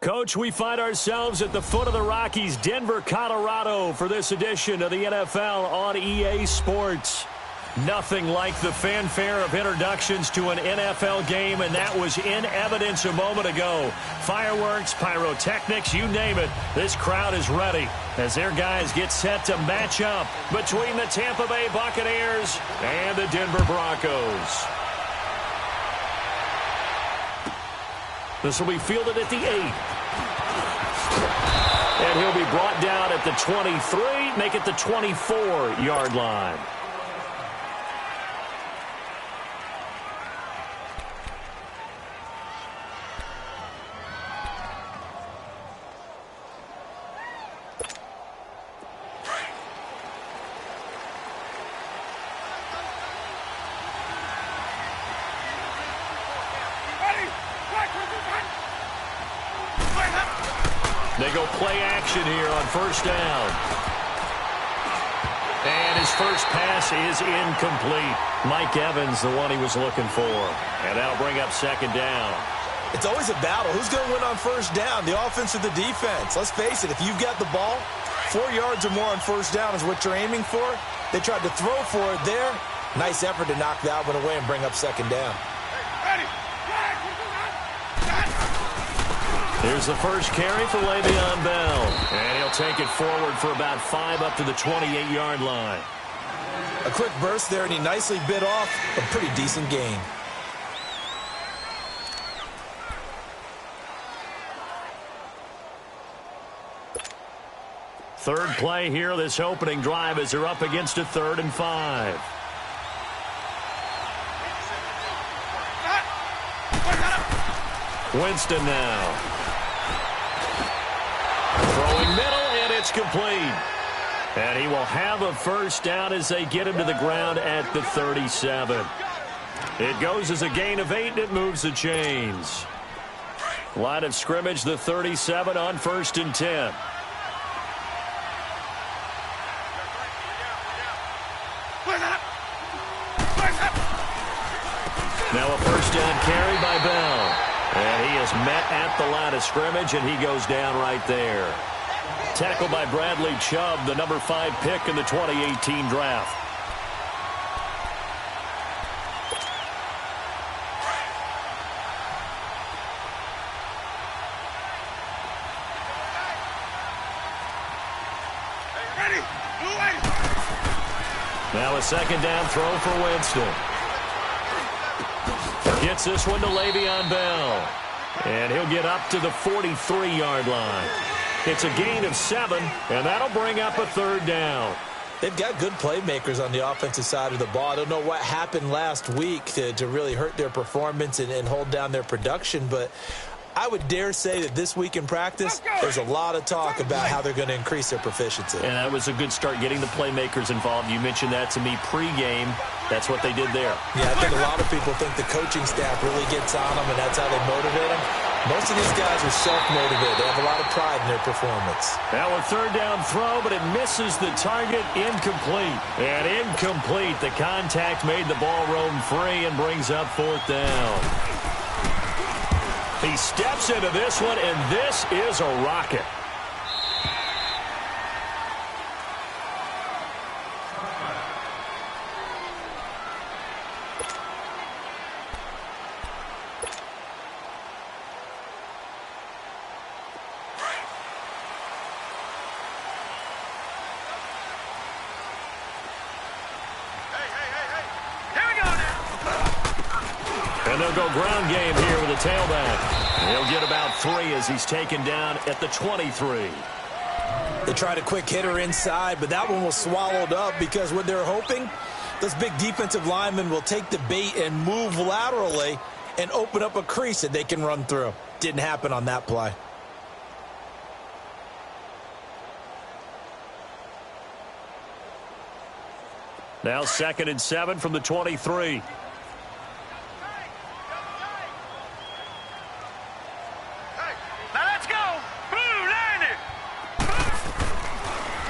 Coach, we find ourselves at the foot of the Rockies, Denver, Colorado, for this edition of the NFL on EA Sports. Nothing like the fanfare of introductions to an NFL game, and that was in evidence a moment ago. Fireworks, pyrotechnics, you name it. This crowd is ready as their guys get set to match up between the Tampa Bay Buccaneers and the Denver Broncos. This will be fielded at the 8. And he'll be brought down at the 23, make it the 24-yard line. They go play action here on first down. And his first pass is incomplete. Mike Evans, the one he was looking for. And that'll bring up second down. It's always a battle. Who's going to win on first down, the offense or the defense? Let's face it, if you've got the ball, 4 yards or more on first down is what you're aiming for. They tried to throw for it there. Nice effort to knock that one away and bring up second down. Ready. Here's the first carry for Le'Veon Bell. And he'll take it forward for about 5 up to the 28-yard line. A quick burst there, and he nicely bit off a pretty decent gain. Third play here, this opening drive, as they're up against a 3rd and 5. Winston now. Throwing middle, and it's complete. And he will have a first down as they get him to the ground at the 37. It goes as a gain of 8, and it moves the chains. Line of scrimmage, the 37 on 1st and 10. Now a first down carry by Bell. And he is met at the line of scrimmage, and he goes down right there. Tackled by Bradley Chubb, the number 5 pick in the 2018 draft. Now a second down throw for Winston. Gets this one to Le'Veon Bell. And he'll get up to the 43-yard line. It's a gain of 7, and that'll bring up a 3rd down. They've got good playmakers on the offensive side of the ball. I don't know what happened last week to really hurt their performance and hold down their production, but I would dare say that this week in practice, there's a lot of talk about how they're going to increase their proficiency. And that was a good start, getting the playmakers involved. You mentioned that to me pregame. That's what they did there. Yeah, I think a lot of people think the coaching staff really gets on them, and that's how they motivate them. Most of these guys are self-motivated. They have a lot of pride in their performance. Now a 3rd down throw, but it misses the target. Incomplete. And incomplete. The contact made the ball roam free and brings up 4th down. He steps into this one, and this is a rocket. And they'll go ground game here with a tailback. He'll get about 3 as he's taken down at the 23. They tried a quick hitter inside, but that one was swallowed up because what they're hoping, those big defensive linemen will take the bait and move laterally and open up a crease that they can run through. Didn't happen on that play. Now 2nd and 7 from the 23.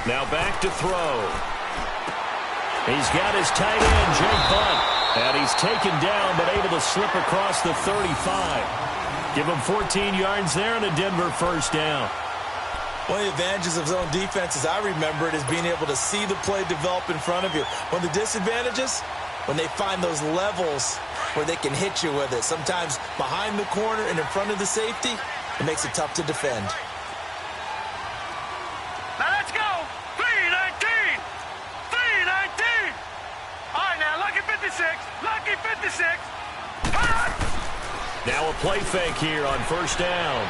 Now back to throw. He's got his tight end, Jake Butt. And he's taken down but able to slip across the 35. Give him 14 yards there and a Denver first down. One of the advantages of zone defense, as I remember it, is being able to see the play develop in front of you. One of the disadvantages, when they find those levels where they can hit you with it. Sometimes behind the corner and in front of the safety, it makes it tough to defend. Now let's go. 3-19. 3-19. All right, now, lucky 56. Lucky 56. Now a play fake here on first down.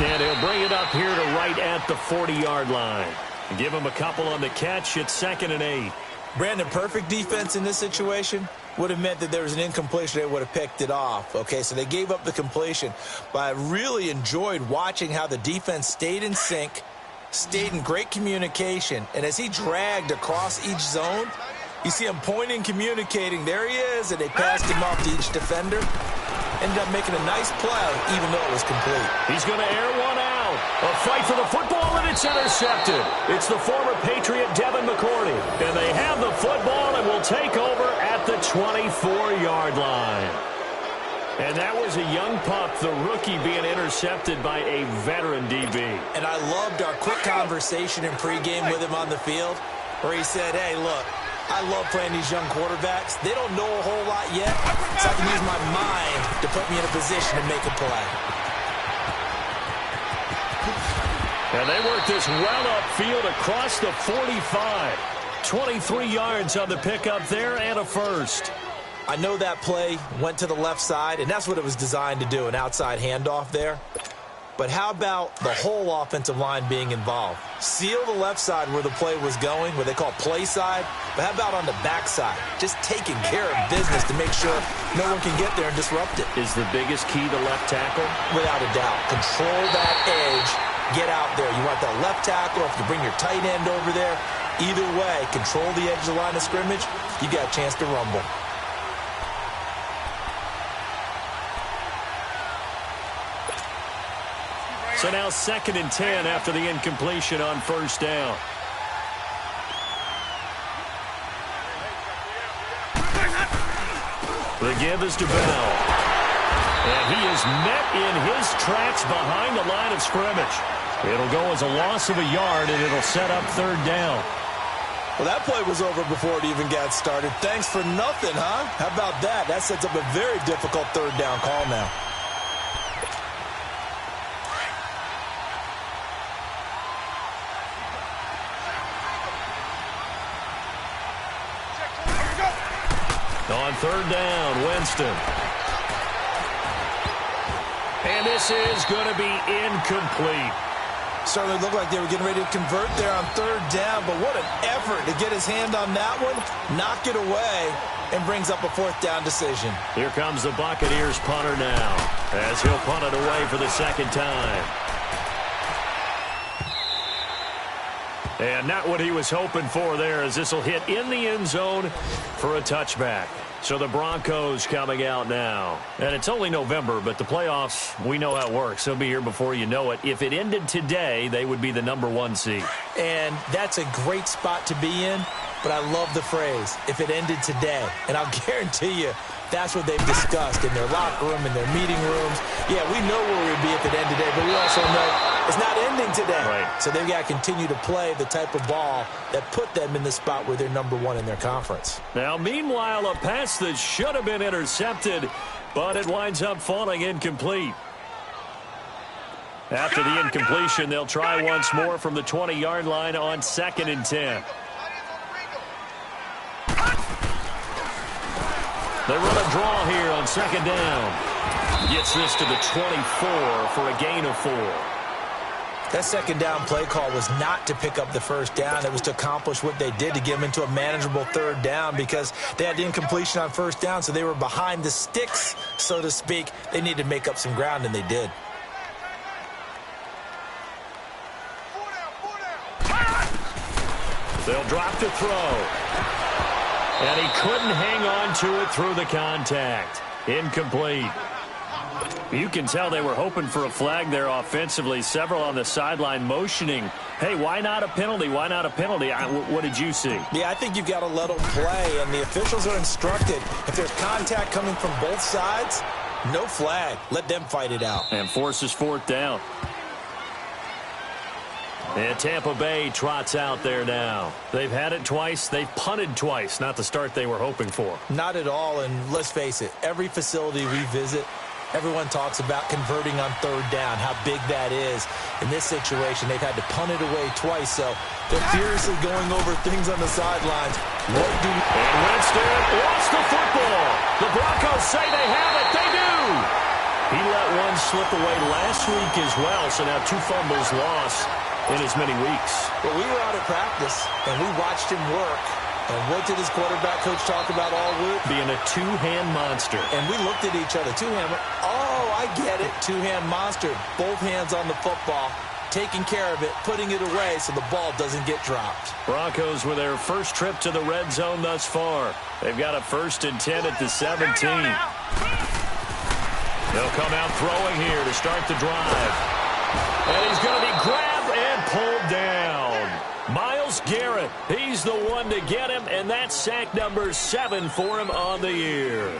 And he'll bring it up here to right at the 40-yard line. Give him a couple on the catch. It's 2nd and 8. Brandon, perfect defense in this situation would have meant that there was an incompletion. They would have picked it off. Okay, so they gave up the completion. But I really enjoyed watching how the defense stayed in sync, stayed in great communication. And as he dragged across each zone, you see him pointing, communicating. There he is, and they passed him off to each defender. Ended up making a nice play, even though it was complete. He's going to air one out. A fight for the football, and it's intercepted. It's the former Patriot Devin McCourty. And they have the football and will take over at the 24-yard line. And that was a young pup, the rookie, being intercepted by a veteran DB. And I loved our quick conversation in pregame with him on the field, where he said, hey, look, I love playing these young quarterbacks. They don't know a whole lot yet, so I can use my mind to put me in a position to make a play. And they work this well upfield across the 45. 23 yards on the pickup there and a first. I know that play went to the left side, and that's what it was designed to do, an outside handoff there. But how about the whole offensive line being involved? Seal the left side where the play was going, what they call play side. But how about on the back side? Just taking care of business to make sure no one can get there and disrupt it. Is the biggest key the left tackle? Without a doubt. Control that edge. Get out there. You want that left tackle. If you bring your tight end over there, either way, control the edge of the line of scrimmage, you got a chance to rumble. So now 2nd and 10 after the incompletion on first down. The give is to Bell. And he is met in his tracks behind the line of scrimmage. It'll go as a loss of a yard, and it'll set up 3rd down. Well, that play was over before it even got started. Thanks for nothing, huh? How about that? That sets up a very difficult 3rd down call now. On 3rd down, Winston. And this is going to be incomplete. Certainly looked like they were getting ready to convert there on 3rd down, but what an effort to get his hand on that one, knock it away, and brings up a 4th down decision. Here comes the Buccaneers punter now, as he'll punt it away for the 2nd time. And not what he was hoping for there, as this will hit in the end zone for a touchback. So the Broncos coming out now. And it's only November, but the playoffs, we know how it works. They'll be here before you know it. If it ended today, they would be the #1 seed. And that's a great spot to be in, but I love the phrase, if it ended today. And I'll guarantee you, that's what they've discussed in their locker room, in their meeting rooms. Yeah, we know where we'd be if it ended today, but we also know it's not ending today. Right. So they've got to continue to play the type of ball that put them in the spot where they're #1 in their conference. Now, meanwhile, a pass that should have been intercepted, but it winds up falling incomplete. After the incompletion, they'll try once more from the 20-yard line on 2nd and 10. They run a draw here on 2nd down. Gets this to the 24 for a gain of 4. That 2nd down play call was not to pick up the 1st down. It was to accomplish what they did, to get them into a manageable 3rd down, because they had the incompletion on 1st down, so they were behind the sticks, so to speak. They needed to make up some ground, and they did. They'll drop to throw. And he couldn't hang on to it through the contact. Incomplete. You can tell they were hoping for a flag there offensively. Several on the sideline motioning, hey, why not a penalty? Why not a penalty? What did you see? Yeah, I think you've got to let them play, and the officials are instructed, if there's contact coming from both sides, No flag. Let them fight it out. And forces fourth down. And Tampa Bay trots out there now. They've had it twice. They've punted twice. Not the start they were hoping for. Not at all, and let's face it, every facility we visit, everyone talks about converting on third down, how big that is. In this situation, they've had to punt it away twice, so they're furiously going over things on the sidelines. What do we... And Winston lost the football. The Broncos say they have it. They do. He let one slip away last week as well, so now 2 fumbles lost in as many weeks. Well, we were out at practice, and we watched him work. And what did his quarterback coach talk about all week? Being a two-hand monster. And we looked at each other. Two-hand. Oh, I get it. Two-hand monster. Both hands on the football, taking care of it, putting it away so the ball doesn't get dropped. Broncos with their first trip to the red zone thus far. They've got a 1st and 10 at the 17. They'll come out throwing here to start the drive. And he's going to be grabbed and pulled down. Myles Garrett, he's the one to get him, and that's sack number 7 for him on the year.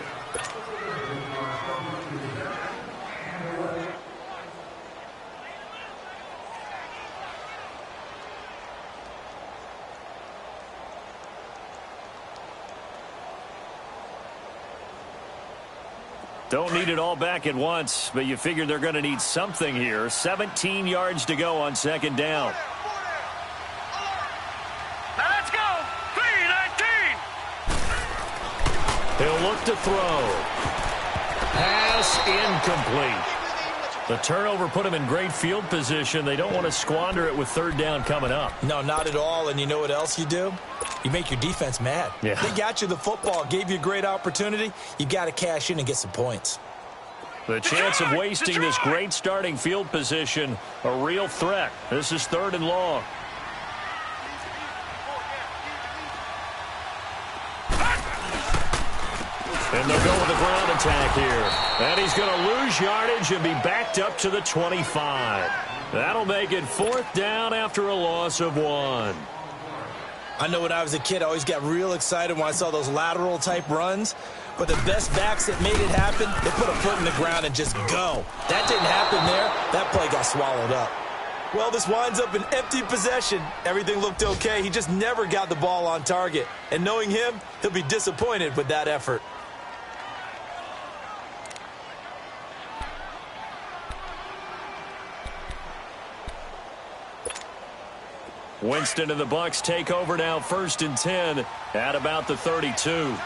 Don't need it all back at once, but you figure they're going to need something here. 17 yards to go on 2nd down. Now let's go. 3-19. He'll look to throw. Pass incomplete. The turnover put him in great field position. They don't want to squander it with 3rd down coming up. No, not at all. And you know what else you do? You make your defense mad. Yeah. They got you the football, gave you a great opportunity. You got to cash in and get some points. The chance of wasting this great starting field position, a real threat. This is 3rd and long. And they'll go with the ground attack here. And he's going to lose yardage and be backed up to the 25. That'll make it 4th down after a loss of 1. I know when I was a kid, I always got real excited when I saw those lateral-type runs. But the best backs that made it happen, they put a foot in the ground and just go. That didn't happen there. That play got swallowed up. Well, this winds up an empty possession. Everything looked okay. He just never got the ball on target. And knowing him, he'll be disappointed with that effort. Winston and the Bucs take over now, 1st and 10 at about the 32.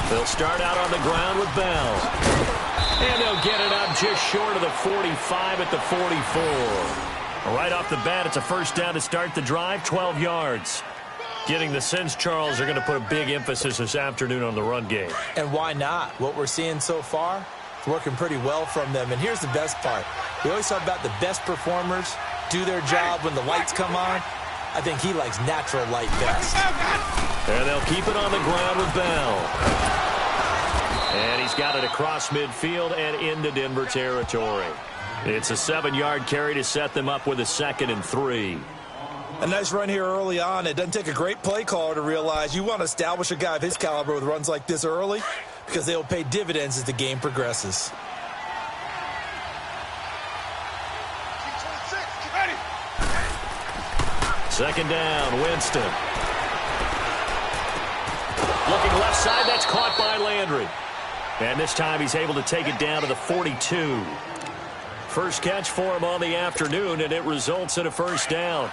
They'll start out on the ground with Bell. And they'll get it up just short of the 45 at the 44. Right off the bat, it's a 1st down to start the drive, 12 yards. Getting the sense Charles are going to put a big emphasis this afternoon on the run game. And why not? What we're seeing so far, it's working pretty well from them. And here's the best part. We always talk about the best performers do their job when the lights come on. I think he likes natural light best. And they'll keep it on the ground with Bell. And he's got it across midfield and into Denver territory. It's a 7-yard carry to set them up with a 2nd and 3. A nice run here early on. It doesn't take a great play caller to realize you want to establish a guy of his caliber with runs like this early because they'll pay dividends as the game progresses. Second down, Winston. Looking left side, that's caught by Landry. And this time he's able to take it down to the 42. First catch for him on the afternoon, and it results in a 1st down.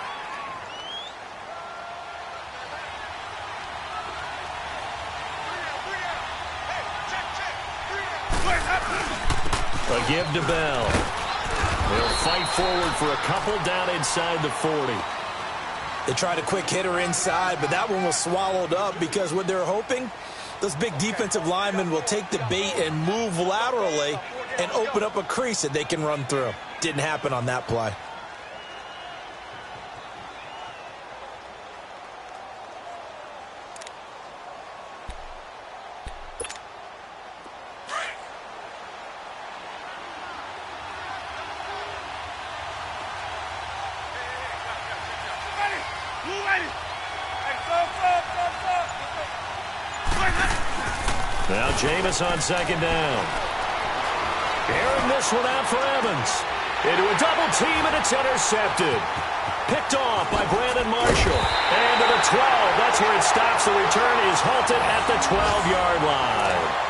A give to Bell. They'll fight forward for a couple down inside the 40. They tried a quick hitter inside, but that one was swallowed up because what they're hoping, those big defensive linemen will take the bait and move laterally and open up a crease that they can run through. Didn't happen on that play. Now Jameis on second down. Airing this one out for Evans. Into a double team, and it's intercepted. Picked off by Brandon Marshall. And to the 12. That's where it stops. The return is halted at the 12-yard line.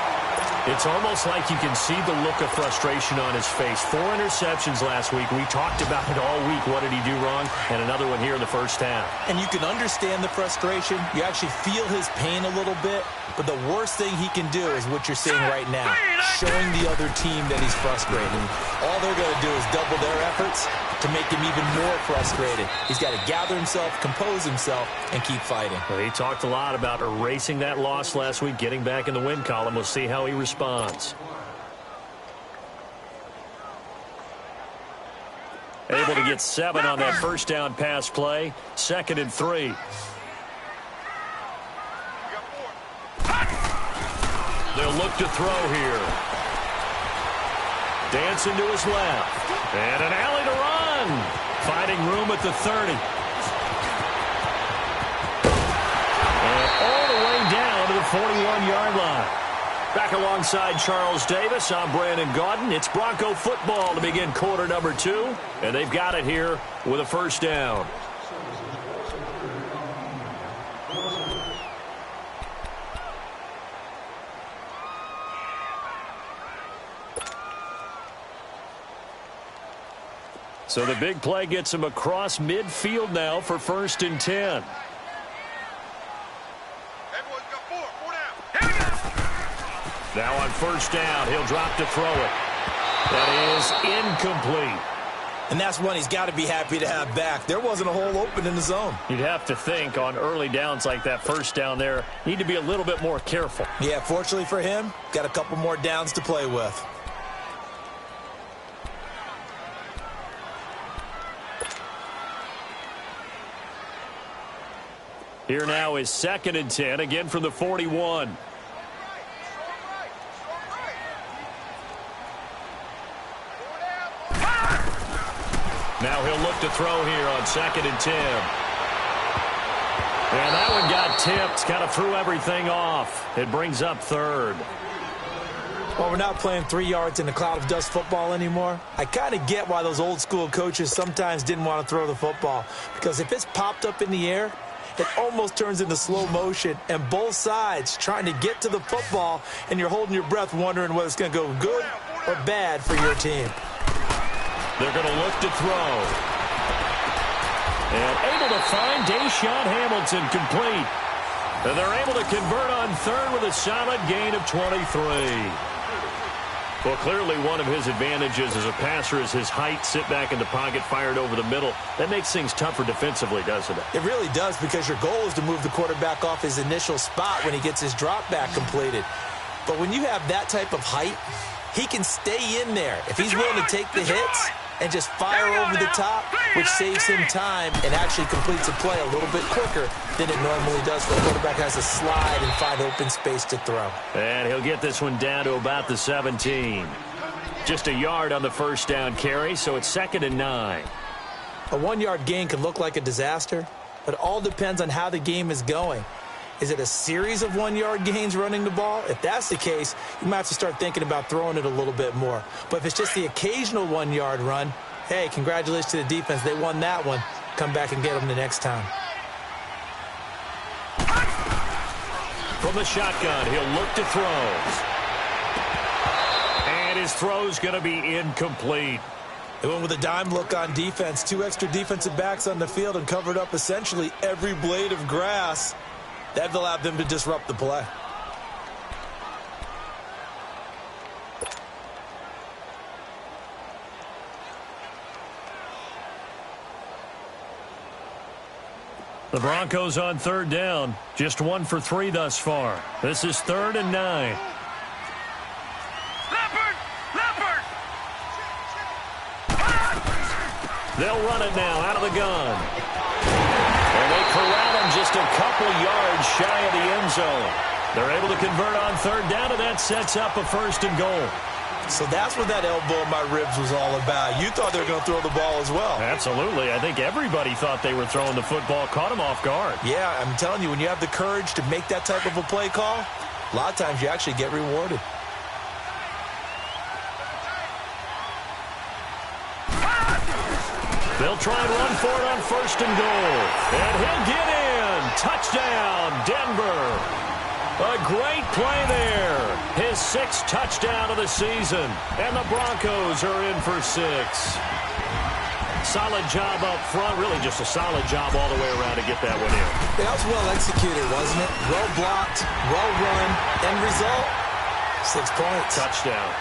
It's almost like you can see the look of frustration on his face. 4 interceptions last week. We talked about it all week. What did he do wrong? And another one here in the first half. And you can understand the frustration. You actually feel his pain a little bit. But the worst thing he can do is what you're seeing right now, showing the other team that he's frustrated. All they're going to do is double their efforts to make him even more frustrated. He's got to gather himself, compose himself, and keep fighting. Well, he talked a lot about erasing that loss last week, getting back in the win column. We'll see how he responds. Able to get 7 on that first down pass play. 2nd and 3. They'll look to throw here. Dancing to his left. And an alley to run. Finding room at the 30. And all the way down to the 41-yard line. Back alongside Charles Davis, I'm Brandon Gaudin. It's Bronco football to begin quarter number 2. And they've got it here with a first down. So the big play gets him across midfield now for 1st and 10. Now on 1st down, he'll drop to throw it. That is incomplete. And that's one he's got to be happy to have back. There wasn't a hole open in the zone. You'd have to think on early downs like that, 1st down there, need to be a little bit more careful. Yeah, fortunately for him, got a couple more downs to play with. Here now is 2nd and 10, again from the 41. Now he'll look to throw here on 2nd and 10. And that one got tipped, kind of threw everything off. It brings up 3rd. Well, we're not playing 3 yards in a cloud of dust football anymore. I kind of get why those old school coaches sometimes didn't want to throw the football. Because if it's popped up in the air, it almost turns into slow motion, and both sides trying to get to the football, and you're holding your breath wondering whether it's going to go good or bad for your team. They're going to look to throw. And able to find Deshaun Hamilton complete. And they're able to convert on 3rd with a solid gain of 23. Well, clearly one of his advantages as a passer is his height. Sit back in the pocket, fired over the middle. That makes things tougher defensively, doesn't it? It really does, because your goal is to move the quarterback off his initial spot when he gets his drop back completed. But when you have that type of height, he can stay in there. If he's willing to take the hits and just fire over the top, which saves him time and actually completes a play a little bit quicker than it normally does for a quarterback has to slide and find open space to throw. And he'll get this one down to about the 17. Just a yard on the 1st down carry, so it's 2nd and 9. A 1-yard gain can look like a disaster, but it all depends on how the game is going. Is it a series of 1-yard gains running the ball? If that's the case, you might have to start thinking about throwing it a little bit more. But if it's just the occasional 1-yard run, hey, congratulations to the defense. They won that one. Come back and get them the next time. From the shotgun, he'll look to throw. And his throw's going to be incomplete. They went with a dime look on defense. 2 extra defensive backs on the field and covered up essentially every blade of grass. That allowed them to disrupt the play. The Broncos on 3rd down. Just 1 for 3 thus far. This is 3rd and 9. Leopard! They'll run it now out of the gun. And they corral him just a couple yards shy of the end zone. They're able to convert on 3rd down, and that sets up a 1st and goal. So that's what that elbow in my ribs was all about. You thought they were going to throw the ball as well. Absolutely. I think everybody thought they were throwing the football, caught him off guard. Yeah, I'm telling you, when you have the courage to make that type of a play call, a lot of times you actually get rewarded. They'll try and run for it on 1st and goal. And he'll get in. Touchdown, Denver. A great play there. His 6th touchdown of the season. And the Broncos are in for 6. Solid job up front. Really just a solid job all the way around to get that one in. That was well executed, wasn't it? Well blocked, well run. End result, 6 points. Touchdown.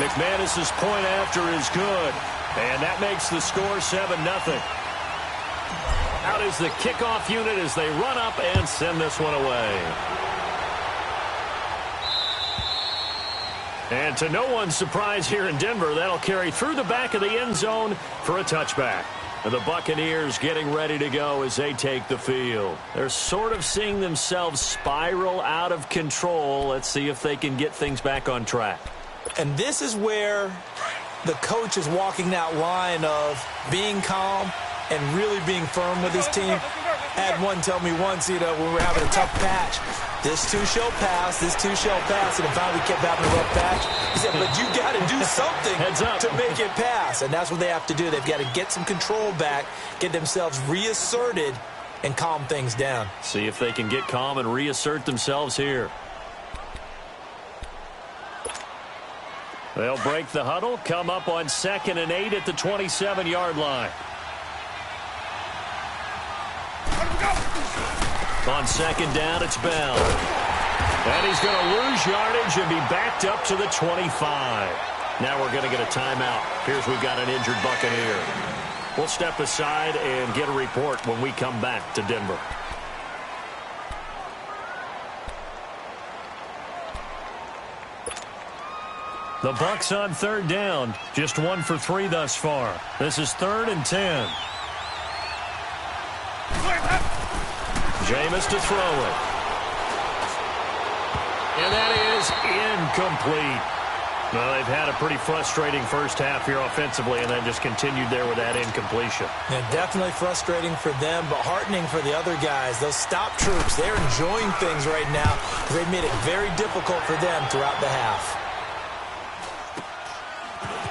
McManus's point after is good. And that makes the score 7-0. Out is the kickoff unit as they run up and send this one away. And to no one's surprise here in Denver, that'll carry through the back of the end zone for a touchback. And the Buccaneers getting ready to go as they take the field. They're sort of seeing themselves spiral out of control. Let's see if they can get things back on track. And this is where the coach is walking that line of being calm and really being firm with his team. I had one tell me once, when we were having a tough patch, this too shall pass, this too shall pass, and it finally kept having a rough patch. He said, but you got to do something to make it pass, and that's what they have to do. They've got to get some control back, get themselves reasserted, and calm things down. See if they can get calm and reassert themselves here. They'll break the huddle, come up on 2nd and 8 at the 27-yard line. On 2nd down, it's Bell. And he's going to lose yardage and be backed up to the 25. Now we're going to get a timeout. Here's we've got an injured Buccaneer. We'll step aside and get a report when we come back to Denver. The Bucs on 3rd down. Just 1 for 3 thus far. This is 3rd and 10. Jameis to throw it. And that is incomplete. Well, they've had a pretty frustrating first half here offensively, and then just continued there with that incompletion. Yeah, definitely frustrating for them, but heartening for the other guys. Those stop troops, they're enjoying things right now because they've made it very difficult for them throughout the half.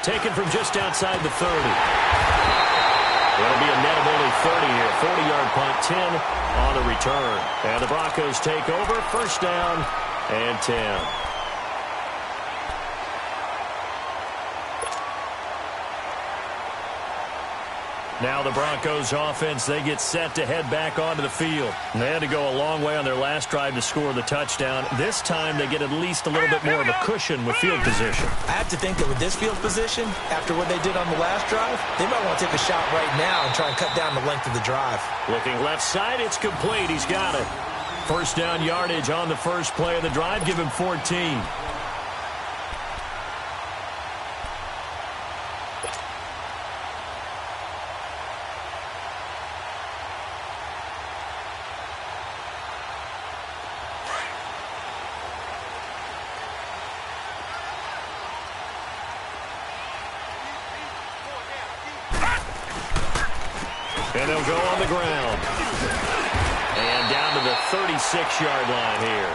Taken from just outside the 30. That'll be a net of only 30 here. 40-yard punt, 10 on the return. And the Broncos take over. 1st down and 10. Now the Broncos offense, they get set to head back onto the field. They had to go a long way on their last drive to score the touchdown. This time they get at least a little bit more of a cushion with field position. I have to think that with this field position, after what they did on the last drive, they might want to take a shot right now and try and cut down the length of the drive. Looking left side, it's complete. He's got it. 1st down yardage on the first play of the drive. Give him 14. And they'll go on the ground. And down to the 36-yard line here.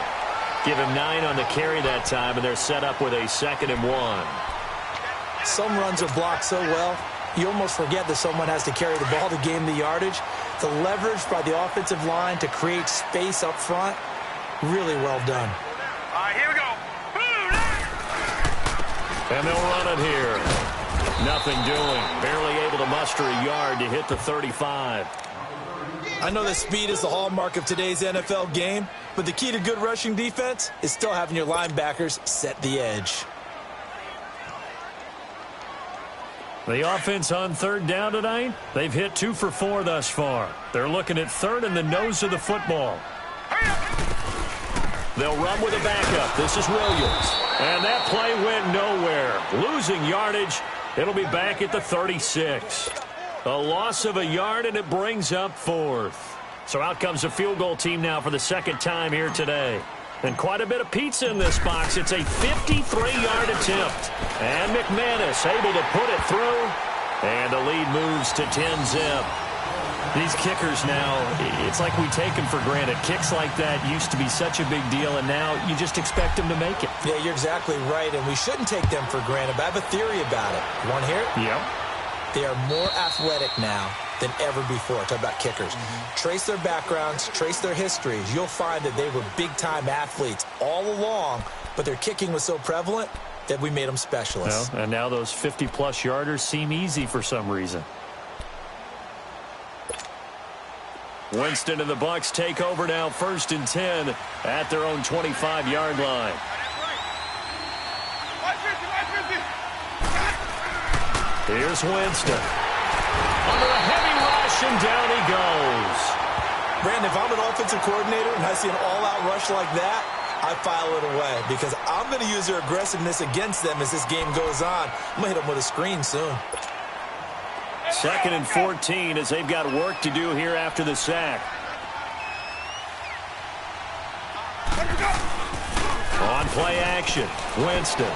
Give him 9 on the carry that time, and they're set up with a 2nd and 1. Some runs are blocked so well, you almost forget that someone has to carry the ball to gain the yardage. The leverage by the offensive line to create space up front, really well done. All right, here we go. And they'll run it here. Nothing doing. Barely able to muster a yard to hit the 35. I know that speed is the hallmark of today's NFL game, but the key to good rushing defense is still having your linebackers set the edge. The offense on 3rd down tonight, they've hit 2 for 4 thus far. They're looking at 3rd and the nose of the football. They'll run with a backup. This is Williams. And that play went nowhere. Losing yardage. It'll be back at the 36. A loss of a yard, and it brings up 4th. So out comes a field goal team now for the 2nd time here today. And quite a bit of pizza in this box. It's a 53-yard attempt. And McManus able to put it through. And the lead moves to 10-zip. These kickers now, it's like we take them for granted. Kicks like that used to be such a big deal, and now you just expect them to make it. Yeah, you're exactly right, and we shouldn't take them for granted, but I have a theory about it. You want to hear it? Yep. They are more athletic now than ever before. Talk about kickers. Trace their backgrounds, trace their histories. You'll find that they were big-time athletes all along, but their kicking was so prevalent that we made them specialists. Well, and now those 50-plus yarders seem easy for some reason. Winston and the Bucs take over now, 1st and 10 at their own 25-yard line. Here's Winston. Under a heavy rush, and down he goes. Brandon, if I'm an offensive coordinator and I see an all-out rush like that, I file it away because I'm going to use their aggressiveness against them as this game goes on. I'm going to hit them with a screen soon. 2nd and 14 as they've got work to do here after the sack. On play action, Winston.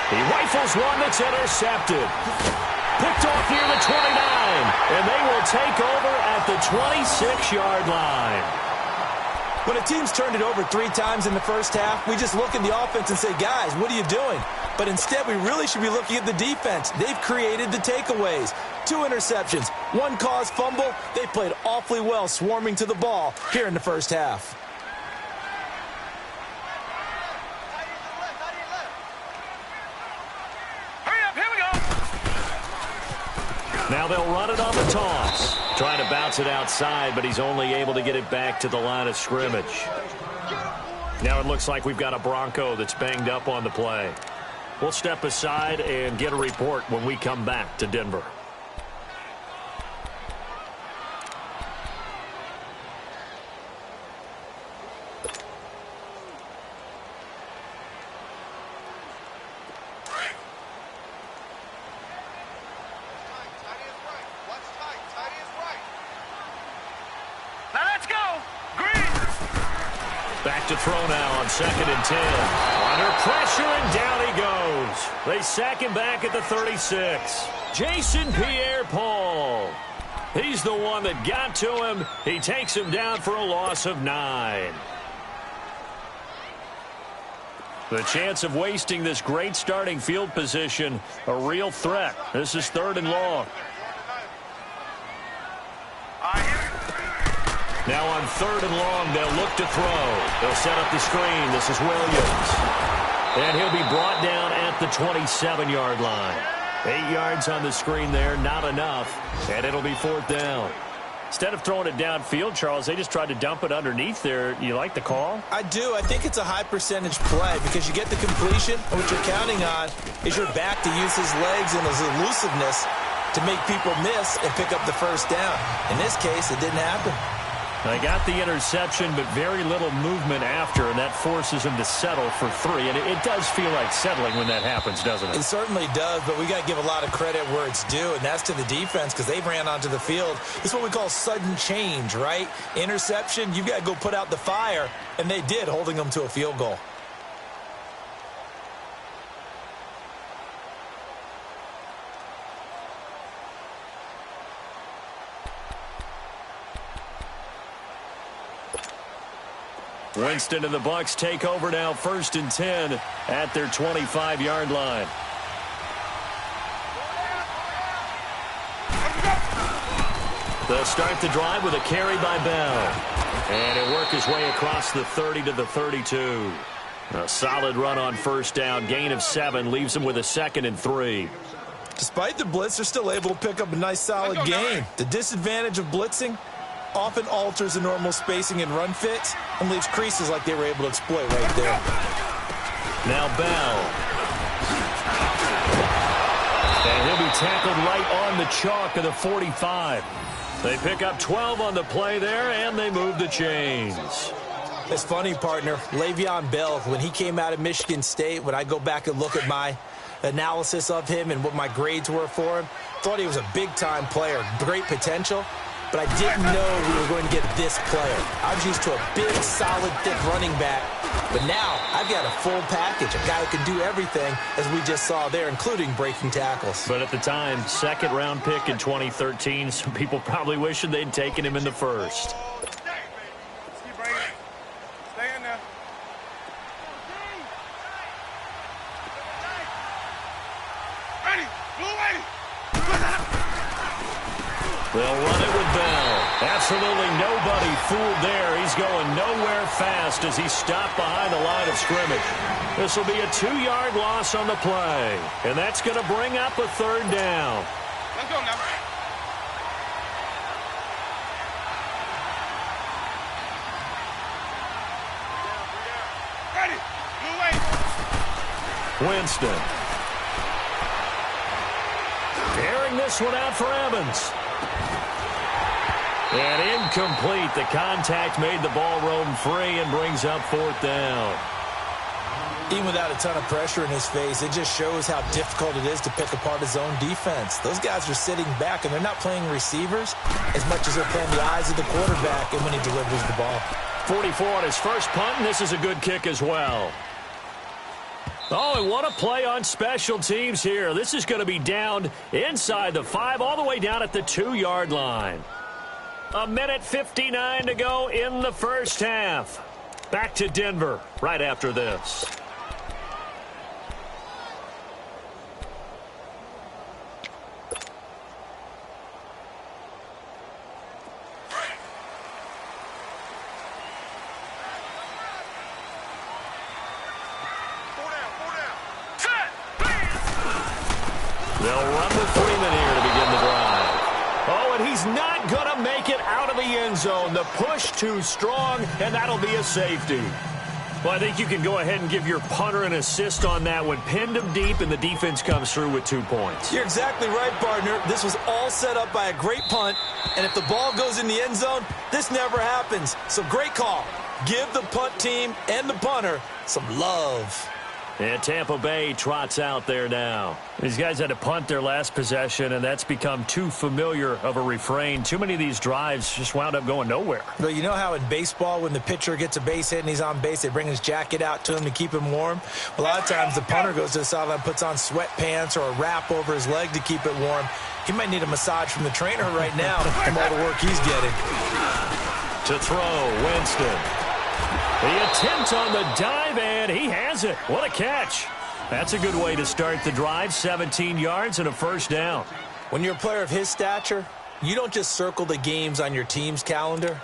He rifles one that's intercepted. Picked off near the 29, and they will take over at the 26-yard line. When a team's turned it over 3 times in the first half, we just look at the offense and say, guys, what are you doing? But instead, we really should be looking at the defense. They've created the takeaways. 2 interceptions, 1 caused fumble. They played awfully well swarming to the ball here in the first half. Hurry up, here we go. Now they'll run it on the toss. Trying to bounce it outside, but he's only able to get it back to the line of scrimmage. Now it looks like we've got a Bronco that's banged up on the play. We'll step aside and get a report when we come back to Denver. Now let's go. Green. Back to throw now on 2nd and 10. Under pressure, and down he goes. They sack him back at the 36. Jason Pierre-Paul. He's the one that got to him. He takes him down for a loss of 9. The chance of wasting this great starting field position, a real threat. This is 3rd and long. Now on 3rd and long, they'll look to throw. They'll set up the screen. This is Williams. And he'll be brought down at the 27-yard line. 8 yards on the screen there, not enough. And it'll be 4th down. Instead of throwing it downfield, Charles, they just tried to dump it underneath there. You like the call? I do. I think it's a high percentage play because you get the completion, and what you're counting on is your back to use his legs and his elusiveness to make people miss and pick up the 1st down. In this case, it didn't happen. They got the interception, but very little movement after, and that forces them to settle for 3. And it does feel like settling when that happens, doesn't it? It certainly does, but we got to give a lot of credit where it's due, and that's to the defense because they ran onto the field. It's what we call sudden change, right? Interception, you've got to go put out the fire, and they did, holding them to a field goal. Winston and the Bucs take over now, 1st and 10 at their 25-yard line. They'll start the drive with a carry by Bell. And he'll work his way across the 30 to the 32. A solid run on 1st down. Gain of 7 leaves them with a 2nd and 3. Despite the blitz, they're still able to pick up a nice solid gain. The disadvantage of blitzing often alters the normal spacing and run fits and leaves creases like they were able to exploit right there. Now Bell. And he'll be tackled right on the chalk of the 45. They pick up 12 on the play there, and they move the chains. It's funny, partner. Le'Veon Bell, when he came out of Michigan State, when I go back and look at my analysis of him and what my grades were for him, thought he was a big-time player, great potential. But I didn't know we were going to get this player. I was used to a big, solid, thick running back But now I've got a full package, a guy who can do everything, as we just saw there, including breaking tackles. But at the time, second-round pick in 2013, some people probably wishing they'd taken him in the first. They'll run it with Bell. Absolutely nobody fooled there. He's going nowhere fast as he's stopped behind the line of scrimmage. This will be a 2-yard loss on the play. And that's going to bring up a third down. Let's go now. Ready. Blue way. Winston. Airing this one out for Evans. And incomplete. The contact made the ball roam free and brings up fourth down. Even without a ton of pressure in his face, it just shows how difficult it is to pick apart his own defense. Those guys are sitting back, and they're not playing receivers as much as they're playing the eyes of the quarterback and when he delivers the ball. 44 on his first punt, and this is a good kick as well. Oh, and what a play on special teams here. This is going to be down inside the 5, all the way down at the 2-yard line. 1:59 to go in the first half. Back to Denver right after this. They'll run with Freeman here to begin the drive. Oh, and he's not going to make it out of the end zone. The push too strong, and that'll be a safety. Well, I think you can go ahead and give your punter an assist on that one. Pinned him deep, and the defense comes through with 2 points. You're exactly right, partner. This was all set up by a great punt, and if the ball goes in the end zone, this never happens. So great call. Give the punt team and the punter some love. And Tampa Bay trots out there now. These guys had to punt their last possession, and that's become too familiar of a refrain. Too many of these drives just wound up going nowhere. Well, you know how in baseball, when the pitcher gets a base hit and he's on base, they bring his jacket out to him to keep him warm? A lot of times the punter goes to the sideline, puts on sweatpants or a wrap over his leg to keep it warm. He might need a massage from the trainer right now from all the work he's getting. To throw, Winston. The attempt on the dive, and he has it. What a catch. That's a good way to start the drive. 17 yards and a first down. When you're a player of his stature, you don't just circle the games on your team's calendar.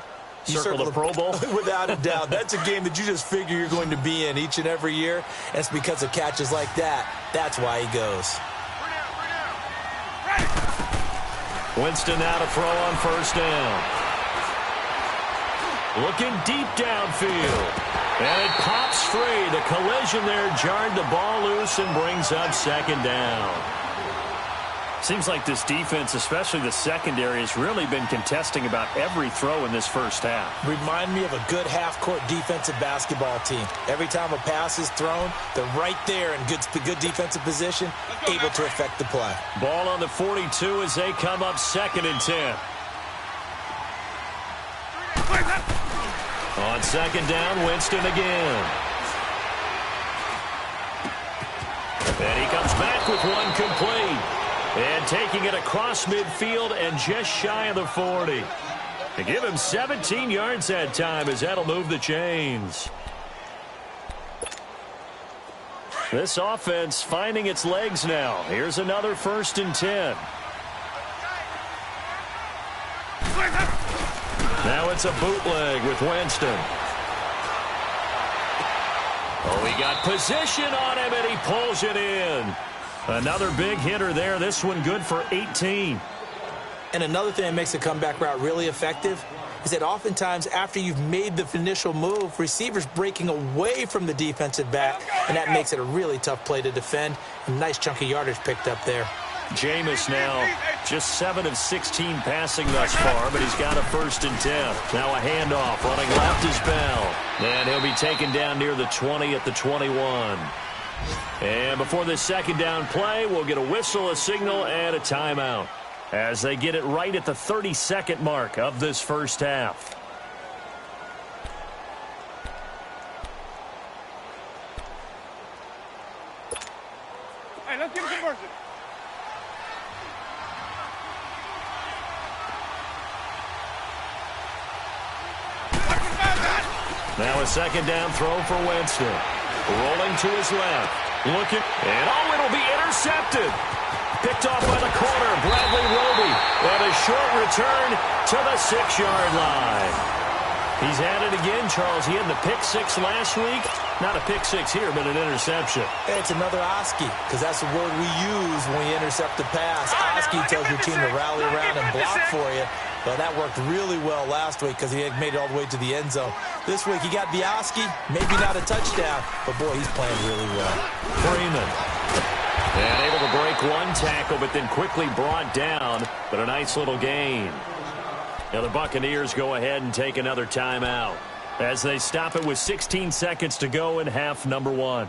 You circle the Pro Bowl? Without a doubt. That's a game that you just figure you're going to be in each and every year. And it's because of catches like that. That's why he goes. Winston now to throw on first down. Looking deep downfield. And it pops free. The collision there jarred the ball loose and brings up second down. Seems like this defense, especially the secondary, has really been contesting about every throw in this first half. Remind me of a good half-court defensive basketball team. Every time a pass is thrown, they're right there in good defensive position, able to affect the play. Ball on the 42 as they come up 2nd and 10. On second down, Winston again. And he comes back with one complete. And taking it across midfield and just shy of the 40. To give him 17 yards that time as that'll move the chains. This offense finding its legs now. Here's another 1st and 10. Now it's a bootleg with Winston. Oh, he got position on him, and he pulls it in. Another big hitter there. This one good for 18. And another thing that makes the comeback route really effective is that oftentimes after you've made the initial move, receivers breaking away from the defensive back, and that makes it a really tough play to defend. A nice chunk of yardage picked up there. Jameis now just 7 of 16 passing thus far, but he's got a 1st and 10. Now a handoff. Running left is Bell. And he'll be taken down near the 20 at the 21. And before this second down play, we'll get a whistle, a signal, and a timeout as they get it right at the 30-second mark of this first half. Hey, let's get a conversion. Now a second down throw for Winston. Rolling to his left. Looking. And oh, it'll be intercepted. Picked off by the corner, Bradley Roby. And a short return to the 6-yard line. He's had it again, Charles. He had the pick six last week. Not a pick six here, but an interception. It's another Oski, because that's the word we use when we intercept a pass. Oski tells your team to rally around and block for you. Well, that worked really well last week because he had made it all the way to the end zone. This week he got the Oski, maybe not a touchdown, but boy, he's playing really well. Freeman. And able to break one tackle, but then quickly brought down. But a nice little gain. Now the Buccaneers go ahead and take another timeout as they stop it with 16 seconds to go in half number 1.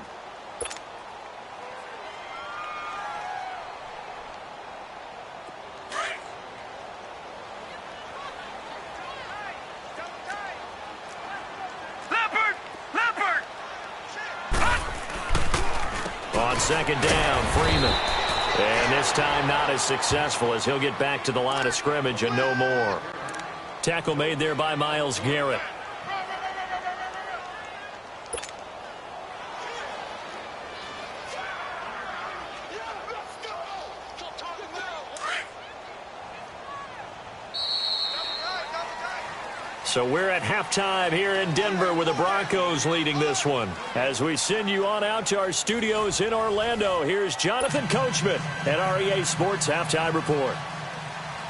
On second down, Freeman. And this time not as successful as he'll get back to the line of scrimmage and no more. Tackle made there by Myles Garrett. So we're at halftime here in Denver with the Broncos leading this one. As we send you on out to our studios in Orlando, here's Jonathan Coachman at REA Sports Halftime Report.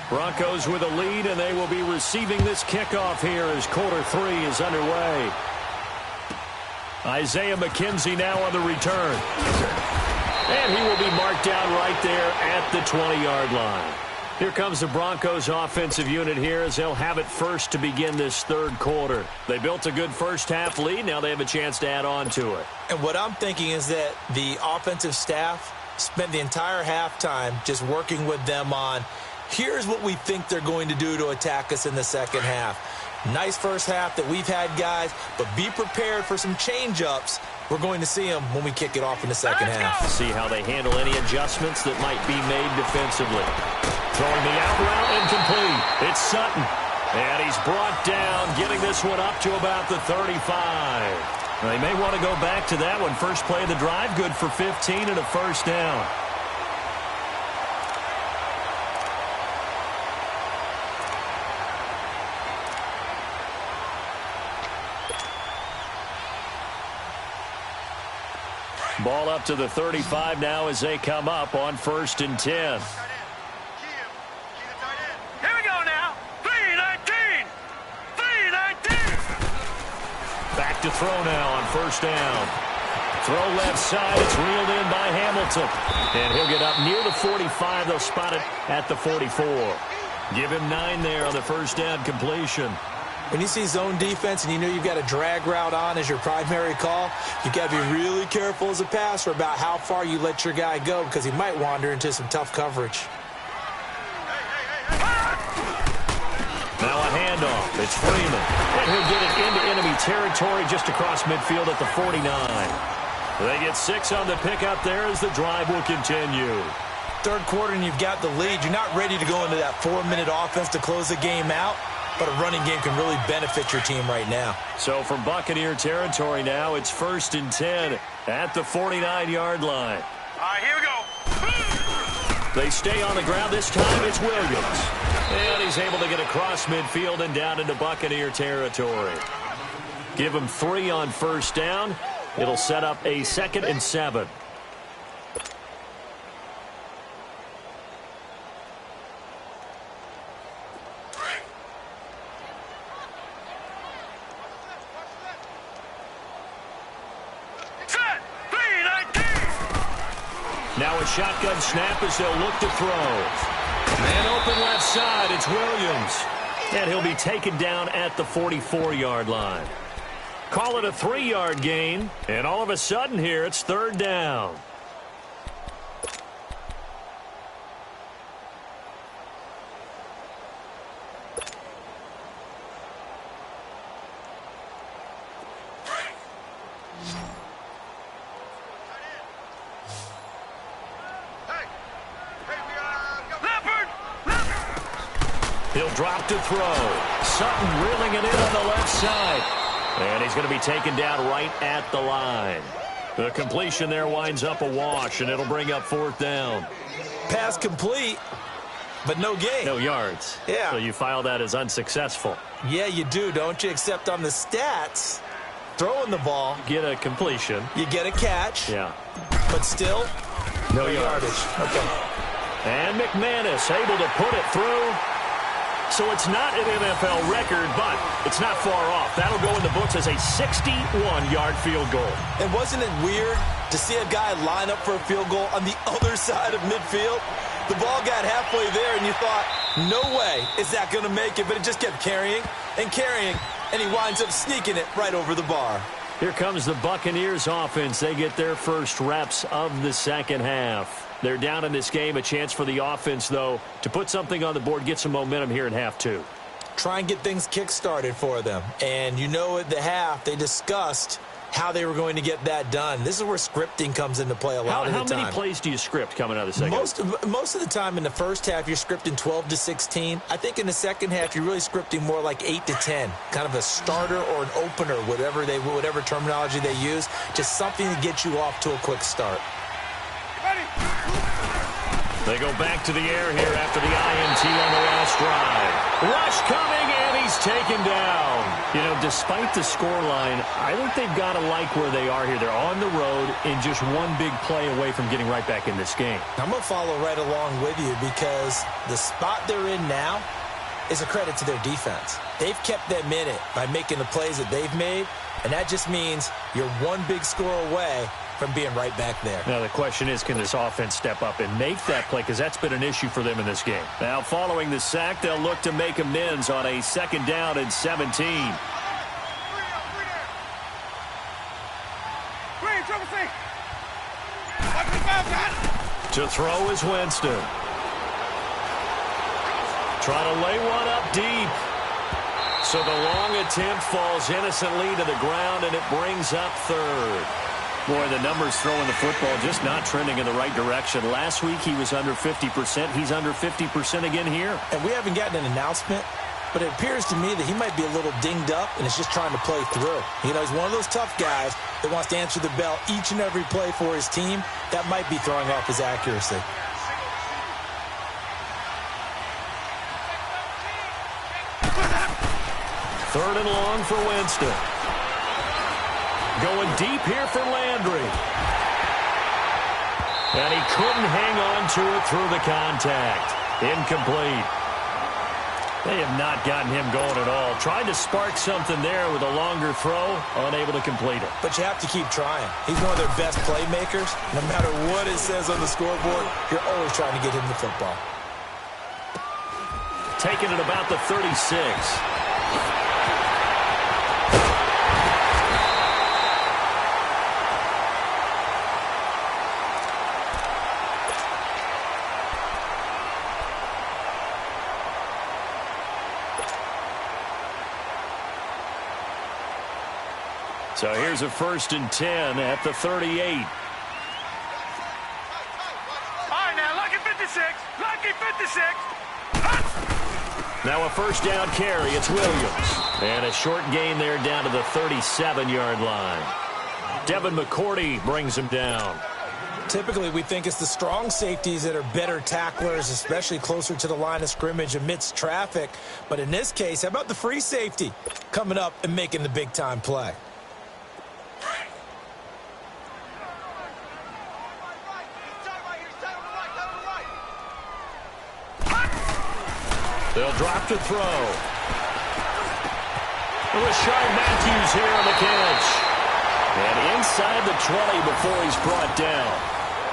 Broncos with a lead, and they will be receiving this kickoff here as quarter 3 is underway. Isaiah McKenzie now on the return. And he will be marked down right there at the 20-yard line. Here comes the Broncos offensive unit here as they'll have it first to begin this third quarter. They built a good first-half lead. Now they have a chance to add on to it. And what I'm thinking is that the offensive staff spent the entire halftime just working with them on, here's what we think they're going to do to attack us in the second half. Nice first half that we've had, guys, but be prepared for some change-ups. We're going to see them when we kick it off in the second half. See how they handle any adjustments that might be made defensively. Throwing the out route incomplete. It's Sutton. And he's brought down, getting this one up to about the 35. They may want to go back to that one. First play of the drive, good for 15 and a first down. Ball up to the 35 now as they come up on 1st and 10. Here we go now. 3-19. 3-19. Back to throw now on 1st down. Throw left side. It's reeled in by Hamilton. And he'll get up near the 45. They'll spot it at the 44. Give him 9 there on the 1st down completion. When you see zone defense and you know you've got a drag route on as your primary call, you've got to be really careful as a passer about how far you let your guy go because he might wander into some tough coverage. Now a handoff. It's Freeman. And he'll get it into enemy territory just across midfield at the 49. They get 6 on the pickup there as the drive will continue. Third quarter and you've got the lead. You're not ready to go into that 4-minute offense to close the game out. But a running game can really benefit your team right now. So from Buccaneer territory now, it's 1st and 10 at the 49-yard line. All right, here we go. They stay on the ground. This time it's Williams. And he's able to get across midfield and down into Buccaneer territory. Give him 3 on 1st down. It'll set up a 2nd and 7. Now a shotgun snap as they'll look to throw. Man open left side, it's Williams. And he'll be taken down at the 44-yard line. Call it a 3-yard gain, and all of a sudden here it's 3rd down. drop to throw. Sutton reeling it in on the left side. And he's going to be taken down right at the line. The completion there winds up a wash, and it'll bring up 4th down. Pass complete, but no gain. No yards. Yeah. So you file that as unsuccessful. Yeah, you do, don't you? Except on the stats, throwing the ball. Get a completion. You get a catch. Yeah. But still, no yardage. Okay. And McManus able to put it through. So it's not an NFL record, but it's not far off. That'll go in the books as a 61-yard field goal. And wasn't it weird to see a guy line up for a field goal on the other side of midfield? The ball got halfway there, and you thought, no way is that going to make it. But it just kept carrying and carrying, and he winds up sneaking it right over the bar. Here comes the Buccaneers offense. They get their first reps of the second half. They're down in this game. A chance for the offense, though, to put something on the board, get some momentum here in half 2. Try and get things kick-started for them. And you know at the half, they discussed how they were going to get that done. This is where scripting comes into play a lot of the time. How many plays do you script coming out of the second? Most of the time in the first half, you're scripting 12 to 16. I think in the second half, you're really scripting more like 8 to 10. Kind of a starter or an opener, whatever terminology they use. Just something to get you off to a quick start. They go back to the air here after the INT on the last drive. Rush coming, and he's taken down. You know, despite the scoreline, I think they've got to like where they are here. They're on the road and just one big play away from getting right back in this game. I'm going to follow right along with you because the spot they're in now is a credit to their defense. They've kept them in it by making the plays that they've made, and that just means you're one big score away from being right back there. Now the question is, can this offense step up and make that play? Because that's been an issue for them in this game. Now following the sack, they'll look to make amends on a 2nd down and 17. To throw is Winston. Trying to lay one up deep. So the long attempt falls innocently to the ground, and it brings up 3rd. Boy, the numbers throwing the football just not trending in the right direction. Last week he was under 50%. He's under 50% again here. And we haven't gotten an announcement, but it appears to me that he might be a little dinged up and is just trying to play through. You know, he's one of those tough guys that wants to answer the bell each and every play for his team. That might be throwing off his accuracy. Third and long for Winston. Going deep here for Landry. And he couldn't hang on to it through the contact. Incomplete. They have not gotten him going at all. Tried to spark something there with a longer throw, unable to complete it. But you have to keep trying. He's one of their best playmakers. No matter what it says on the scoreboard, you're always trying to get him the football. Taking it about the 36. So here's a 1st and 10 at the 38. All right, now, lucky 56. Lucky 56. Now a 1st down carry. It's Williams. And a short gain there down to the 37-yard line. Devin McCourty brings him down. Typically, we think it's the strong safeties that are better tacklers, especially closer to the line of scrimmage amidst traffic. But in this case, how about the free safety coming up and making the big-time play? They'll drop to throw. Rashard Matthews here on the catch. And inside the 20 before he's brought down.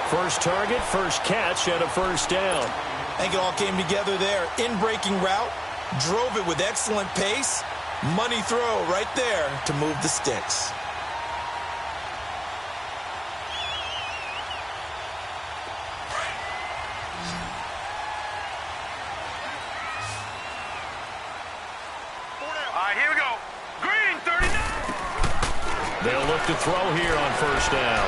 First target, first catch, and a 1st down. I think it all came together there. In-breaking route, drove it with excellent pace. Money throw right there to move the sticks. They'll look to throw here on 1st down.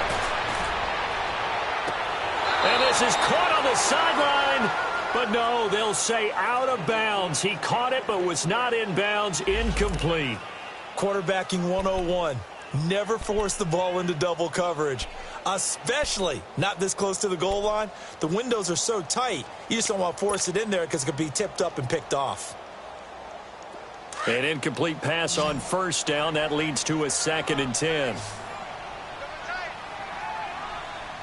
And this is caught on the sideline. But no, they'll say out of bounds. He caught it but was not in bounds. Incomplete. Quarterbacking 101. Never force the ball into double coverage, especially not this close to the goal line. The windows are so tight, you just don't want to force it in there because it could be tipped up and picked off. An incomplete pass on first down. That leads to a 2nd and 10.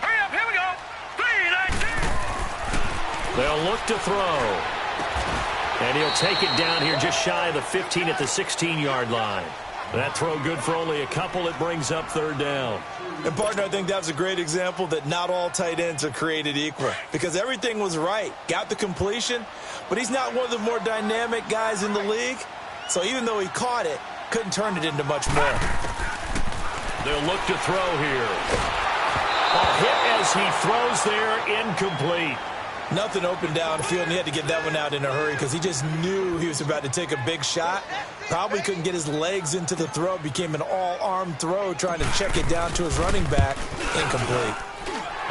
Hurry up, here we go. 3-19. They'll look to throw. And he'll take it down here just shy of the 15 at the 16-yard line. That throw good for only a couple. It brings up 3rd down. And, partner, I think that was a great example that not all tight ends are created equal because everything was right. Got the completion, but he's not one of the more dynamic guys in the league. So even though he caught it, couldn't turn it into much more. They'll look to throw here. A hit as he throws there, incomplete. Nothing open downfield, and he had to get that one out in a hurry because he just knew he was about to take a big shot. Probably couldn't get his legs into the throw. Became an all-arm throw trying to check it down to his running back. Incomplete.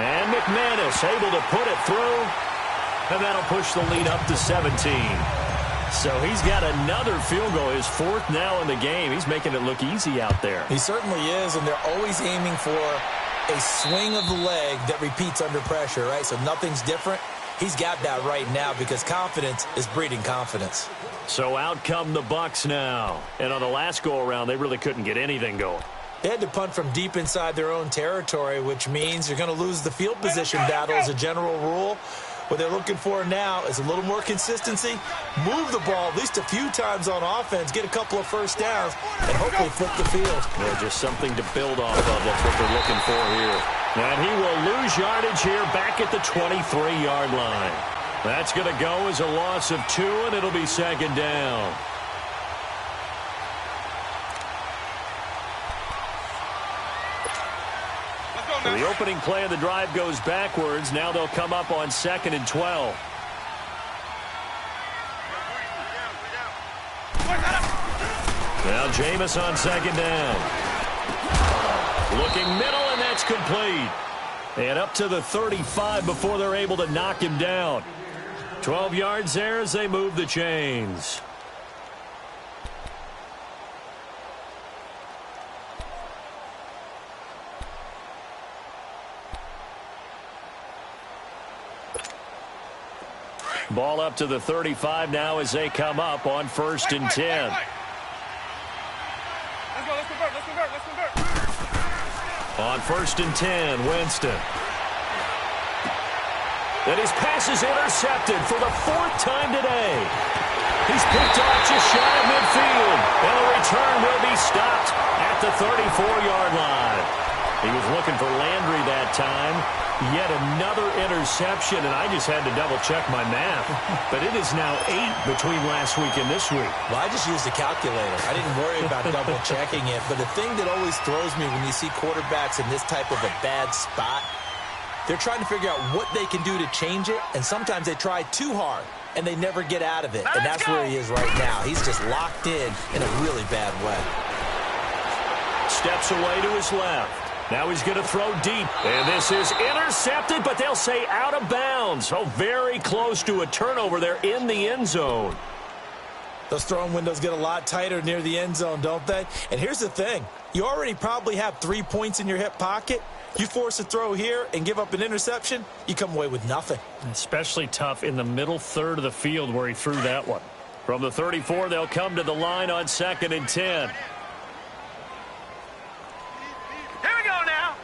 And McManus able to put it through. And that'll push the lead up to 17. So he's got another field goal. His 4th now in the game. He's making it look easy out there. He certainly is, and they're always aiming for a swing of the leg that repeats under pressure, right? So nothing's different. He's got that right now because confidence is breeding confidence. So out come the Bucs now. And on the last go-around, they really couldn't get anything going. They had to punt from deep inside their own territory, which means you're going to lose the field position battle as a general rule. What they're looking for now is a little more consistency, move the ball at least a few times on offense, get a couple of first downs, and hopefully flip the field. Yeah, just something to build off of. That's what they're looking for here. And he will lose yardage here back at the 23-yard line. That's going to go as a loss of 2, and it'll be 2nd down. So the opening play of the drive goes backwards. Now they'll come up on 2nd and 12. Now Jameis on 2nd down. Looking middle, and that's complete. And up to the 35 before they're able to knock him down. 12 yards there as they move the chains. Ball up to the 35 now as they come up on 1st and 10. Let's convert. On 1st and 10, Winston. And his pass is intercepted for the 4th time today. He's picked off just shy of midfield. And the return will be stopped at the 34-yard line. He was looking for Landry that time. Yet another interception, and I just had to double-check my math. But it is now 8 between last week and this week. Well, I just used a calculator. I didn't worry about double-checking it. But the thing that always throws me when you see quarterbacks in this type of a bad spot, they're trying to figure out what they can do to change it, and sometimes they try too hard, and they never get out of it. And that's where he is right now. He's just locked in a really bad way. Steps away to his left. Now he's going to throw deep. And this is intercepted, but they'll say out of bounds. So very close to a turnover there in the end zone. Those throwing windows get a lot tighter near the end zone, don't they? And here's the thing. You already probably have 3 points in your hip pocket. You force a throw here and give up an interception, you come away with nothing. Especially tough in the middle third of the field where he threw that one. From the 34, they'll come to the line on 2nd and 10. Here we go now.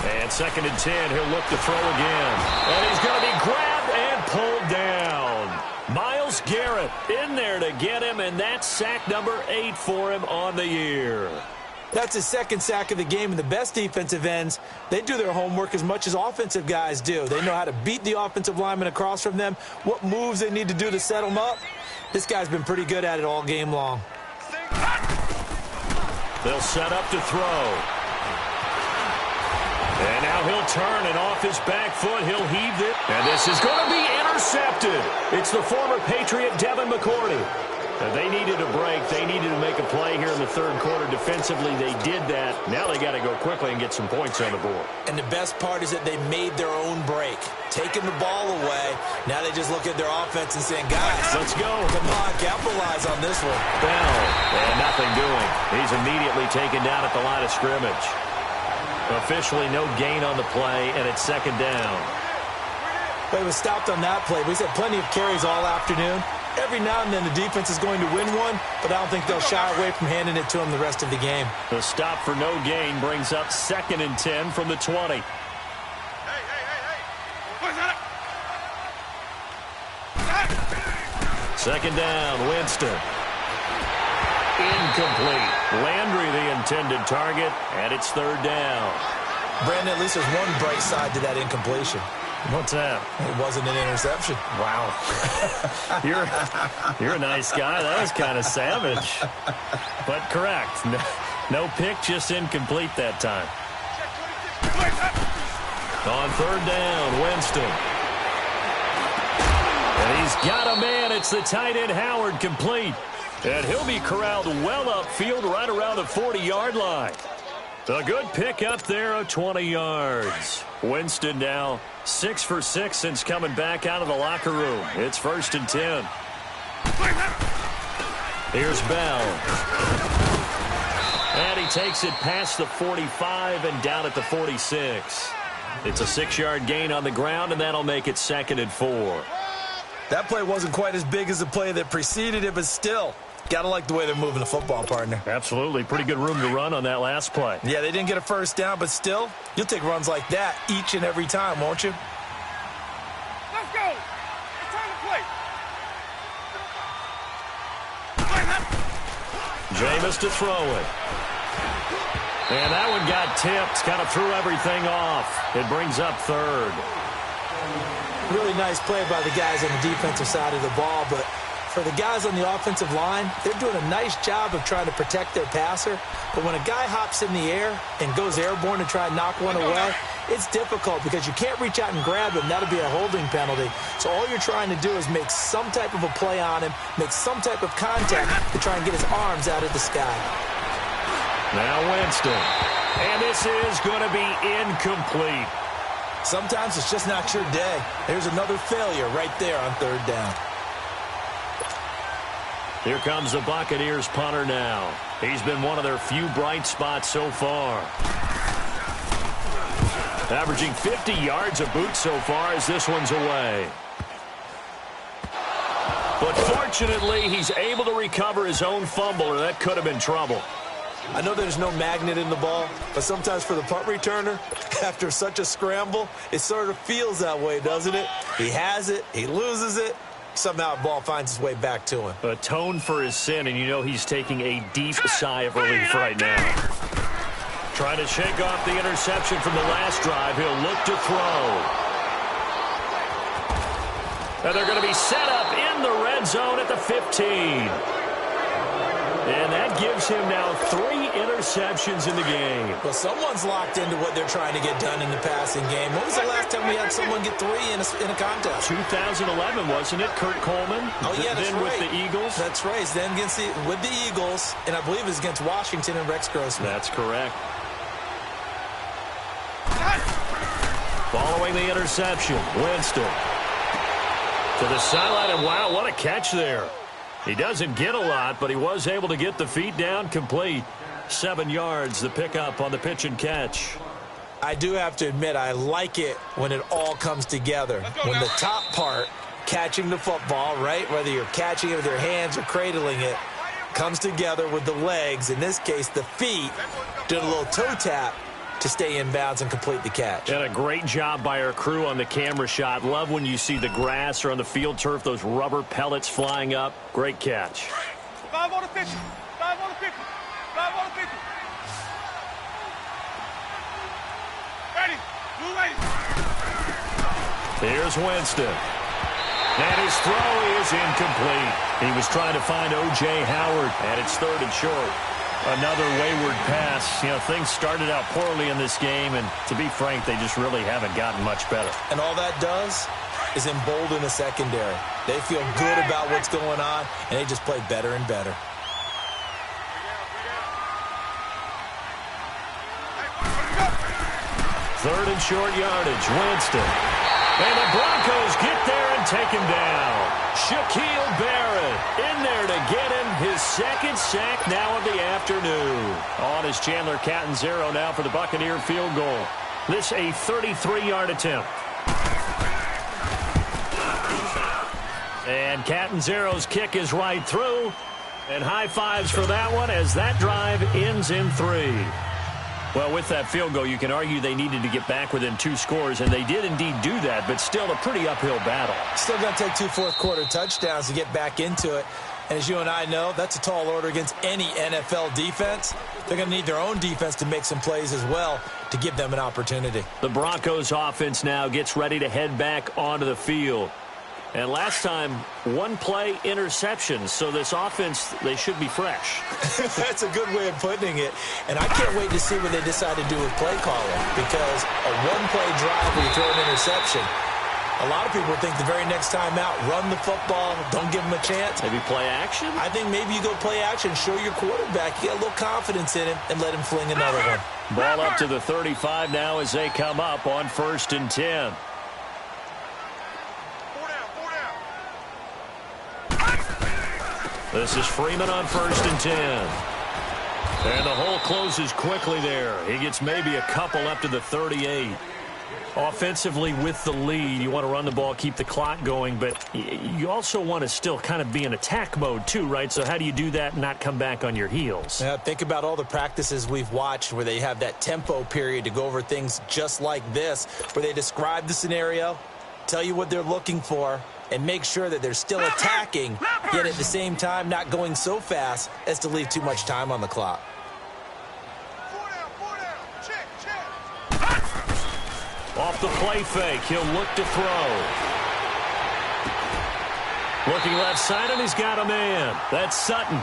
And 2nd and 10, he'll look to throw again. And he's going to be grabbed and pulled down. Myles Garrett in there to get him, and that's sack number 8 for him on the year. That's his 2nd sack of the game, and the best defensive ends, they do their homework as much as offensive guys do. They know how to beat the offensive lineman across from them, what moves they need to do to set them up. This guy's been pretty good at it all game long. They'll set up to throw. And now he'll turn, and off his back foot, he'll heave it. And this is going to be intercepted. It's the former Patriot, Devin McCourty. They needed a break. They needed to make a play here in the third quarter. Defensively, they did that. Now they got to go quickly and get some points on the board. And the best part is that they made their own break, taking the ball away. Now they just look at their offense and saying, guys, let's go. Come on, capitalize on this one. Bell, and nothing doing. He's immediately taken down at the line of scrimmage. Officially no gain on the play, and it's second down. Well, he was stopped on that play, but he's had plenty of carries all afternoon. Every now and then the defense is going to win one, but I don't think they'll shy away from handing it to him the rest of the game. The stop for no gain brings up 2nd and 10 from the 20. Hey. What's that? Second down, Winston. Incomplete. Landry the intended target, and it's third down. Brandon, at least there's one bright side to that incompletion. What's that? It wasn't an interception. Wow. You're a nice guy. That was kind of savage. But correct. No pick, just incomplete that time. On third down, Winston. And he's got a man. It's the tight end, Howard, complete. And he'll be corralled well upfield right around the 40-yard line. A good pick up there of 20 yards. Winston now 6 for 6 since coming back out of the locker room. It's 1st and 10. Here's Bell. And he takes it past the 45 and down at the 46. It's a 6-yard gain on the ground, and that'll make it 2nd and 4. That play wasn't quite as big as the play that preceded it, but still, gotta like the way they're moving the football, partner. Absolutely. Pretty good room to run on that last play. Yeah, they didn't get a first down, but still, you'll take runs like that each and every time, won't you? Let's go. It's time to play. Jameis to throw it. And that one got tipped. Kind of threw everything off. It brings up 3rd. Really nice play by the guys on the defensive side of the ball, but for the guys on the offensive line, they're doing a nice job of trying to protect their passer. But when a guy hops in the air and goes airborne to try and knock one away, it's difficult because you can't reach out and grab him. That'll be a holding penalty. So all you're trying to do is make some type of a play on him, make some type of contact to try and get his arms out of the sky. Now Winston. And this is going to be incomplete. Sometimes it's just not your day. There's another failure right there on third down. Here comes the Buccaneers punter now. He's been one of their few bright spots so far. Averaging 50 yards a boot so far as this one's away. But fortunately, he's able to recover his own fumble, or that could have been trouble. I know there's no magnet in the ball, but sometimes for the punt returner, after such a scramble, it sort of feels that way, doesn't it? He has it, he loses it, somehow the ball finds its way back to him. Atone for his sin, and you know he's taking a deep sigh of relief right now. Trying to shake off the interception from the last drive. He'll look to throw. And they're going to be set up in the red zone at the 15. And that gives him now 3 interceptions in the game. Well, someone's locked into what they're trying to get done in the passing game. When was the last time we had someone get 3 in a contest? 2011, wasn't it? Kurt Coleman. Oh, yeah, that's then right. with the Eagles. That's right. Then with the Eagles, and I believe it was against Washington and Rex Grossman. That's correct. Following the interception, Winston to the sideline, and wow, what a catch there. He doesn't get a lot, but he was able to get the feet down complete. 7 yards, the pickup on the pitch and catch. I do have to admit, I like it when it all comes together. When the top part, catching the football, right, whether you're catching it with your hands or cradling it, comes together with the legs, in this case the feet, doing a little toe tap to stay in bounds and complete the catch. And a great job by our crew on the camera shot. Love when you see the grass or on the field turf, those rubber pellets flying up. Great catch. 5 on the 50. 5 on the 50. 5 on the 50. Ready. Move ready. Here's Winston. And his throw is incomplete. He was trying to find O.J. Howard, and it's 3rd and short. Another wayward pass. You know, things started out poorly in this game, and to be frank, they just really haven't gotten much better. And all that does, is embolden the secondary. They feel good about what's going on, and they just play better and better. Third and short yardage, Winston. And the Broncos get there and take him down. Shaquille Barrett in there to get him his second sack now of the afternoon. On is Chandler Catanzaro now for the Buccaneer field goal. This a 33-yard attempt. And Catanzaro's kick is right through. And high fives for that one as that drive ends in 3. Well, with that field goal, you can argue they needed to get back within 2 scores, and they did indeed do that, but still a pretty uphill battle. Still going to take 2 fourth-quarter touchdowns to get back into it. And as you and I know, that's a tall order against any NFL defense. They're going to need their own defense to make some plays as well to give them an opportunity. The Broncos offense now gets ready to head back onto the field. And last time, 1 play interception. So this offense, they should be fresh. That's a good way of putting it. And I can't wait to see what they decide to do with play calling. Because a 1-play drive where you throw an interception, a lot of people think the very next time out, run the football, don't give them a chance. Maybe play action? I think maybe you go play action, show your quarterback, get a little confidence in him, and let him fling another one. Ball up to the 35 now as they come up on 1st and 10. This is Freeman on 1st and 10. And the hole closes quickly there. He gets maybe a couple up to the 38. Offensively with the lead, you want to run the ball, keep the clock going, but you also want to still kind of be in attack mode too, right? So how do you do that and not come back on your heels? Yeah, think about all the practices we've watched where they have that tempo period to go over things just like this, where they describe the scenario, tell you what they're looking for, and make sure that they're still attacking, yet at the same time not going so fast as to leave too much time on the clock. Off the play fake, he'll look to throw. Looking left side, and he's got a man. That's Sutton.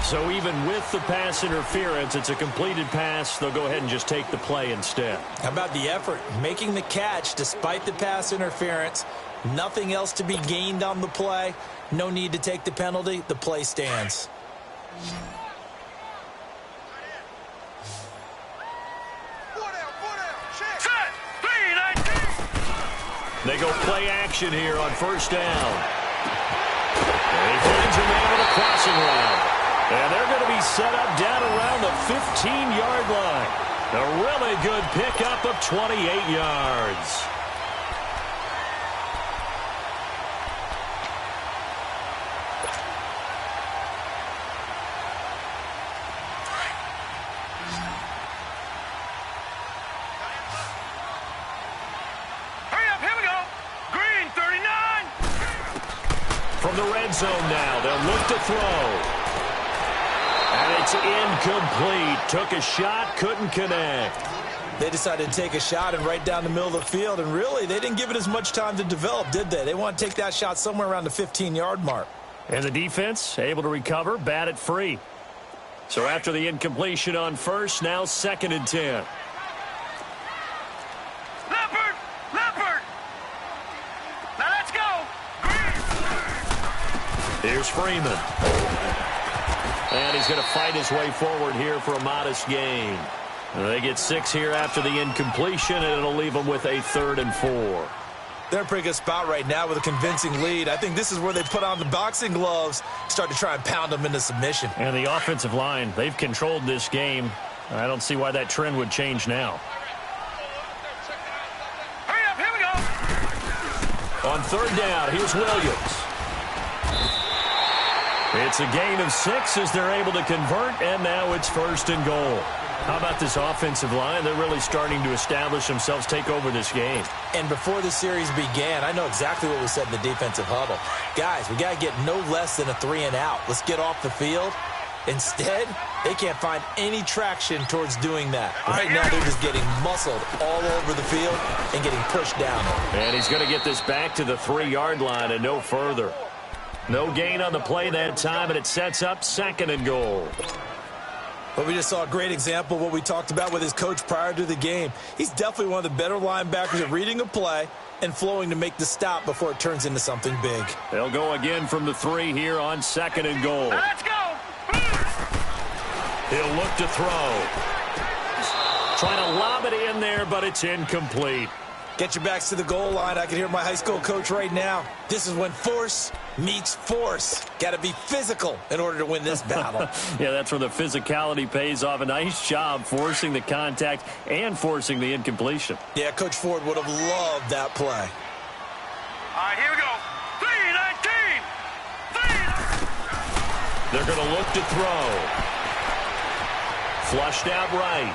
So even with the pass interference, it's a completed pass. They'll go ahead and just take the play instead. How about the effort? Making the catch despite the pass interference. Nothing else to be gained on the play. No need to take the penalty. The play stands. They go play action here on 1st down. And he finds a man with a crossing route. And they're going to be set up down around the 15-yard line. A really good pickup of 28 yards. From the red zone now, they'll look to throw. And it's incomplete. Took a shot, couldn't connect. They decided to take a shot and right down the middle of the field, and really, they didn't give it as much time to develop, did they? They want to take that shot somewhere around the 15-yard mark. And the defense able to recover, bat it free. So after the incompletion on 1st, now 2nd and 10. Here's Freeman. And he's going to fight his way forward here for a modest gain. They get 6 here after the incompletion, and it'll leave them with a 3rd and 4. They're in a pretty good spot right now with a convincing lead. I think this is where they put on the boxing gloves, start to try and pound them into submission. And the offensive line, they've controlled this game. I don't see why that trend would change now. Hurry up, here we go. On 3rd down, here's Williams. It's a gain of 6 as they're able to convert, and now it's 1st and goal. How about this offensive line? They're really starting to establish themselves, take over this game. And before the series began, I know exactly what we said in the defensive huddle. Guys, we got to get no less than a 3 and out. Let's get off the field. Instead, they can't find any traction towards doing that. Right now, they're just getting muscled all over the field and getting pushed down. And he's going to get this back to the 3-yard line and no further. No gain on the play that time, and it sets up 2nd and goal. Well, we just saw a great example of what we talked about with his coach prior to the game. He's definitely one of the better linebackers at reading a play and flowing to make the stop before it turns into something big. They'll go again from the 3 here on 2nd and goal. Let's go. He'll look to throw. Trying to lob it in there, but it's incomplete. Get your backs to the goal line. I can hear my high school coach right now. This is when force meets force. Got to be physical in order to win this battle. Yeah, that's where the physicality pays off. A nice job forcing the contact and forcing the incompletion. Yeah, Coach Ford would have loved that play. All right, here we go. 3-19. They're going to look to throw. Flushed out right.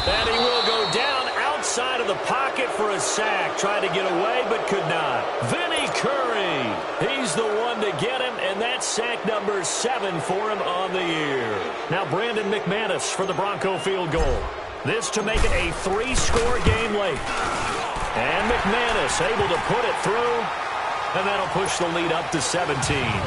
And he will go down outside of the pocket for a sack. Tried to get away, but could not. Vinny Curry. He's the one to get him, and that's sack number 7 for him on the year. Now Brandon McManus for the Bronco field goal. This to make it a 3-score game late. And McManus able to put it through, and that'll push the lead up to 17.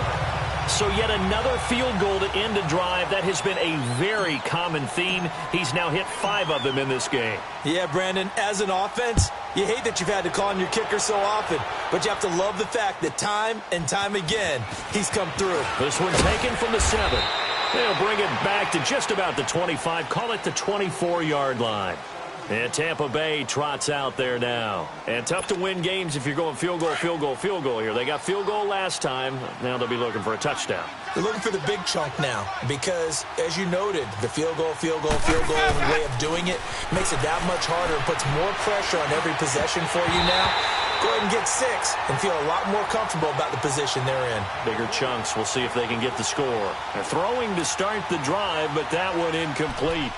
So yet another field goal to end a drive. That has been a very common theme. He's now hit 5 of them in this game. Yeah, Brandon, as an offense, you hate that you've had to call on your kicker so often, but you have to love the fact that time and time again, he's come through. This one taken from the 7. They'll bring it back to just about the 25. Call it the 24-yard line. And Tampa Bay trots out there now. And tough to win games if you're going field goal, field goal, field goal here. They got field goal last time. Now they'll be looking for a touchdown. They're looking for the big chunk now because, as you noted, the field goal way of doing it makes it that much harder and puts more pressure on every possession for you now. Go ahead and get 6 and feel a lot more comfortable about the position they're in. Bigger chunks. We'll see if they can get the score. They're throwing to start the drive, but that one incomplete.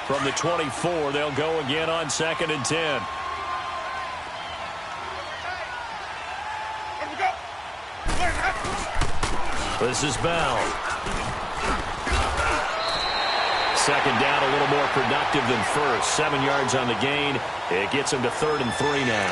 From the 24, they'll go again on 2nd and 10. This is Bell. 2nd down, a little more productive than first. 7 yards on the gain. It gets him to 3rd and 3 now.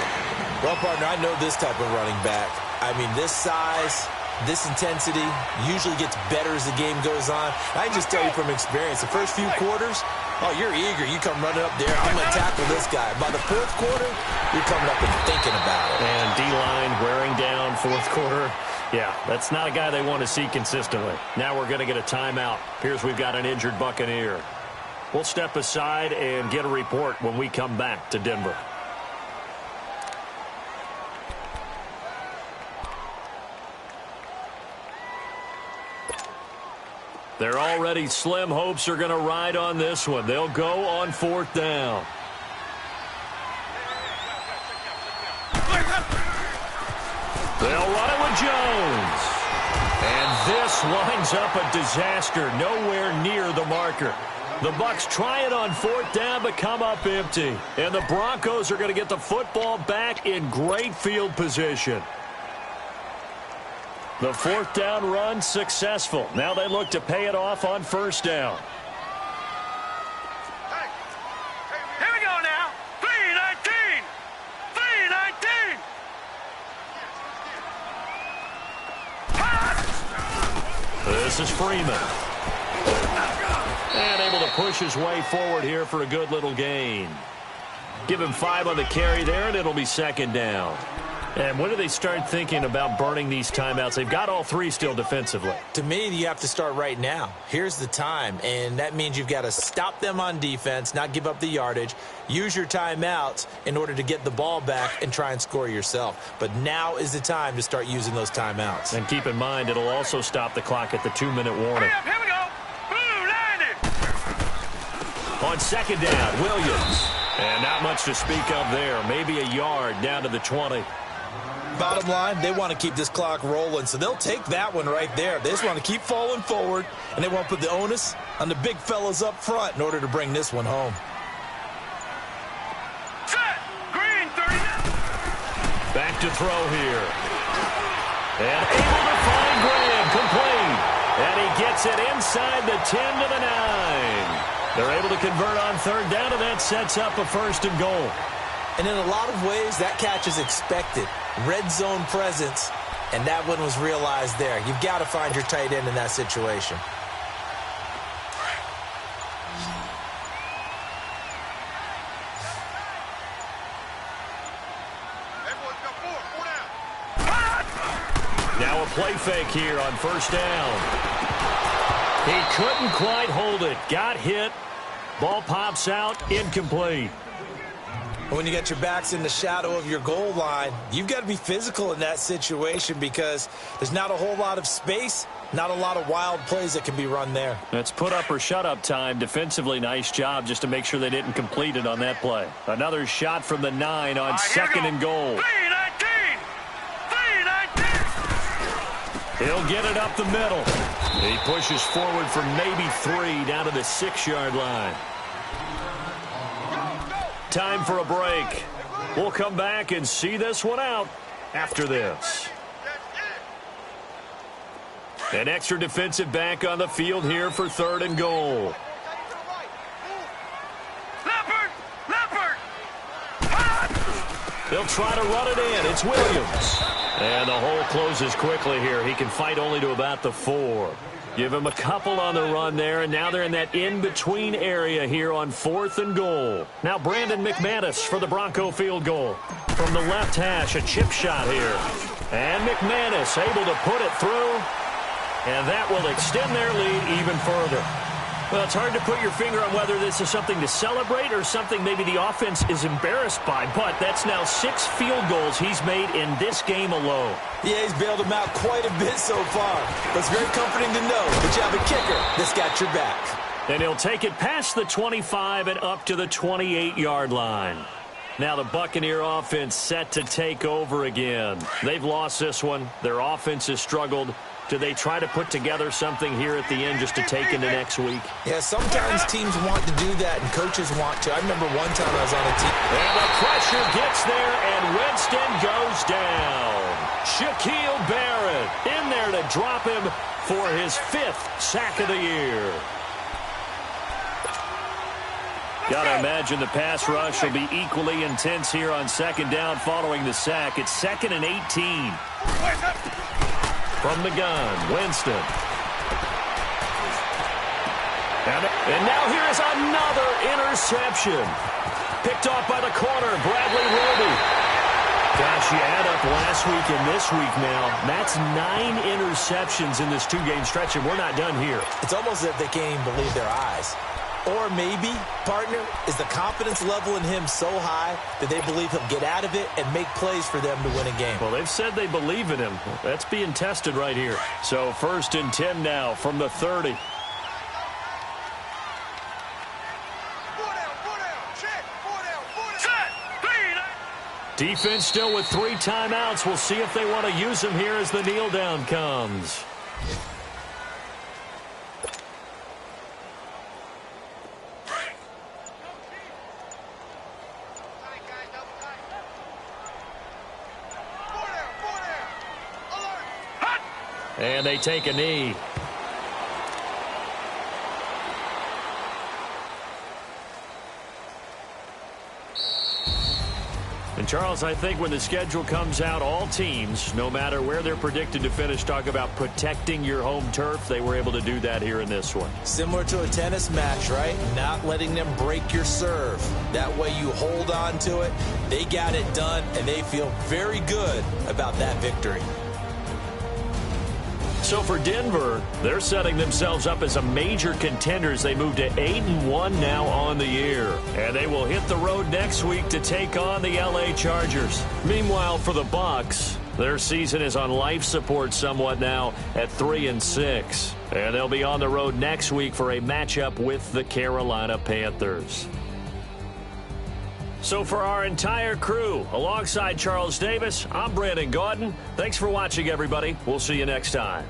Well, partner, I know this type of running back. I mean, this size, this intensity usually gets better as the game goes on. I can just tell you from experience, the first few quarters, oh, you're eager. You come running up there. I'm going to tackle this guy. By the 4th quarter, you're coming up and thinking about it. And D-line wearing down 4th quarter. Yeah, that's not a guy they want to see consistently. Now we're going to get a timeout. Appears we've got an injured Buccaneer. We'll step aside and get a report when we come back to Denver. They're already slim hopes are going to ride on this one. They'll go on 4th down. They'll run it with Jones. And this lines up a disaster nowhere near the marker. The Bucs try it on 4th down but come up empty. And the Broncos are going to get the football back in great field position. The 4th down run successful. Now they look to pay it off on 1st down. Here we go now. 3-19. 3-19. This is Freeman. And able to push his way forward here for a good little gain. Give him 5 on the carry there, and it'll be 2nd down. And when do they start thinking about burning these timeouts? They've got all 3 still defensively. To me, you have to start right now. Here's the time, and that means you've got to stop them on defense, not give up the yardage, use your timeouts in order to get the ball back and try and score yourself. But now is the time to start using those timeouts. And keep in mind, it'll also stop the clock at the 2-minute warning. Here we go. Blue landed. On 2nd down, Williams. And not much to speak of there. Maybe a yard down to the 20. Bottom line, they want to keep this clock rolling, so they'll take that one right there. They just want to keep falling forward, and they want to put the onus on the big fellas up front in order to bring this one home. Set. Green 30. Back to throw here. And able to find Graham, complete. And he gets it inside the 10 to the 9. They're able to convert on 3rd down, and that sets up a 1st and goal. And in a lot of ways, that catch is expected. Red zone presence, and that one was realized there. You've got to find your tight end in that situation. Now a play fake here on first down. He couldn't quite hold it. Got hit. Ball pops out. Incomplete. When you get your backs in the shadow of your goal line, you've got to be physical in that situation because there's not a whole lot of space, not a lot of wild plays that can be run there. That's put up or shut up time. Defensively, nice job just to make sure they didn't complete it on that play. Another shot from the 9 on second and goal. 3-19! 3-19! He'll get it up the middle. He pushes forward for maybe 3 down to the 6-yard line. Time for a break. We'll come back and see this one out after this. An extra defensive back on the field here for 3rd and goal. They'll try to run it in. It's Williams. And the hole closes quickly here. He can fight only to about the 4. Give him a couple on the run there, and now they're in that in-between area here on 4th and goal. Now Brandon McManus for the Bronco field goal. From the left hash, a chip shot here. And McManus able to put it through, and that will extend their lead even further. Well, it's hard to put your finger on whether this is something to celebrate or something maybe the offense is embarrassed by, but that's now 6 field goals he's made in this game alone. Yeah, he's bailed them out quite a bit so far. But it's very comforting to know that you have a kicker that's got your back. And he'll take it past the 25 and up to the 28-yard line. Now the Buccaneer offense set to take over again. They've lost this one. Their offense has struggled. Do they try to put together something here at the end just to take into next week? Yeah, sometimes teams want to do that and coaches want to. I remember one time I was on a team. And the pressure gets there, and Winston goes down. Shaquille Barrett in there to drop him for his 5th sack of the year. Gotta imagine the pass rush will be equally intense here on 2nd down following the sack. It's 2nd and 18. From the gun, Winston. And now here is another interception. Picked off by the corner, Bradley Roby. Gosh, you add up last week and this week now. That's 9 interceptions in this 2-game stretch, and we're not done here. It's almost as if they can't even believe their eyes. Or maybe, partner, is the confidence level in him so high that they believe he'll get out of it and make plays for them to win a game. Well, they've said they believe in him. That's being tested right here. So 1st and 10 now from the 30. Defense still with 3 timeouts. We'll see if they want to use them here as the kneel down comes. And they take a knee. And Charles, I think when the schedule comes out, all teams, no matter where they're predicted to finish, talk about protecting your home turf. They were able to do that here in this one. Similar to a tennis match, right? Not letting them break your serve. That way you hold on to it. They got it done, and they feel very good about that victory. So for Denver, they're setting themselves up as a major contender as they move to 8-1 now on the year. And they will hit the road next week to take on the LA Chargers. Meanwhile, for the Bucs, their season is on life support somewhat now at 3-6. And they'll be on the road next week for a matchup with the Carolina Panthers. So for our entire crew, alongside Charles Davis, I'm Brandon Gaudin. Thanks for watching, everybody. We'll see you next time.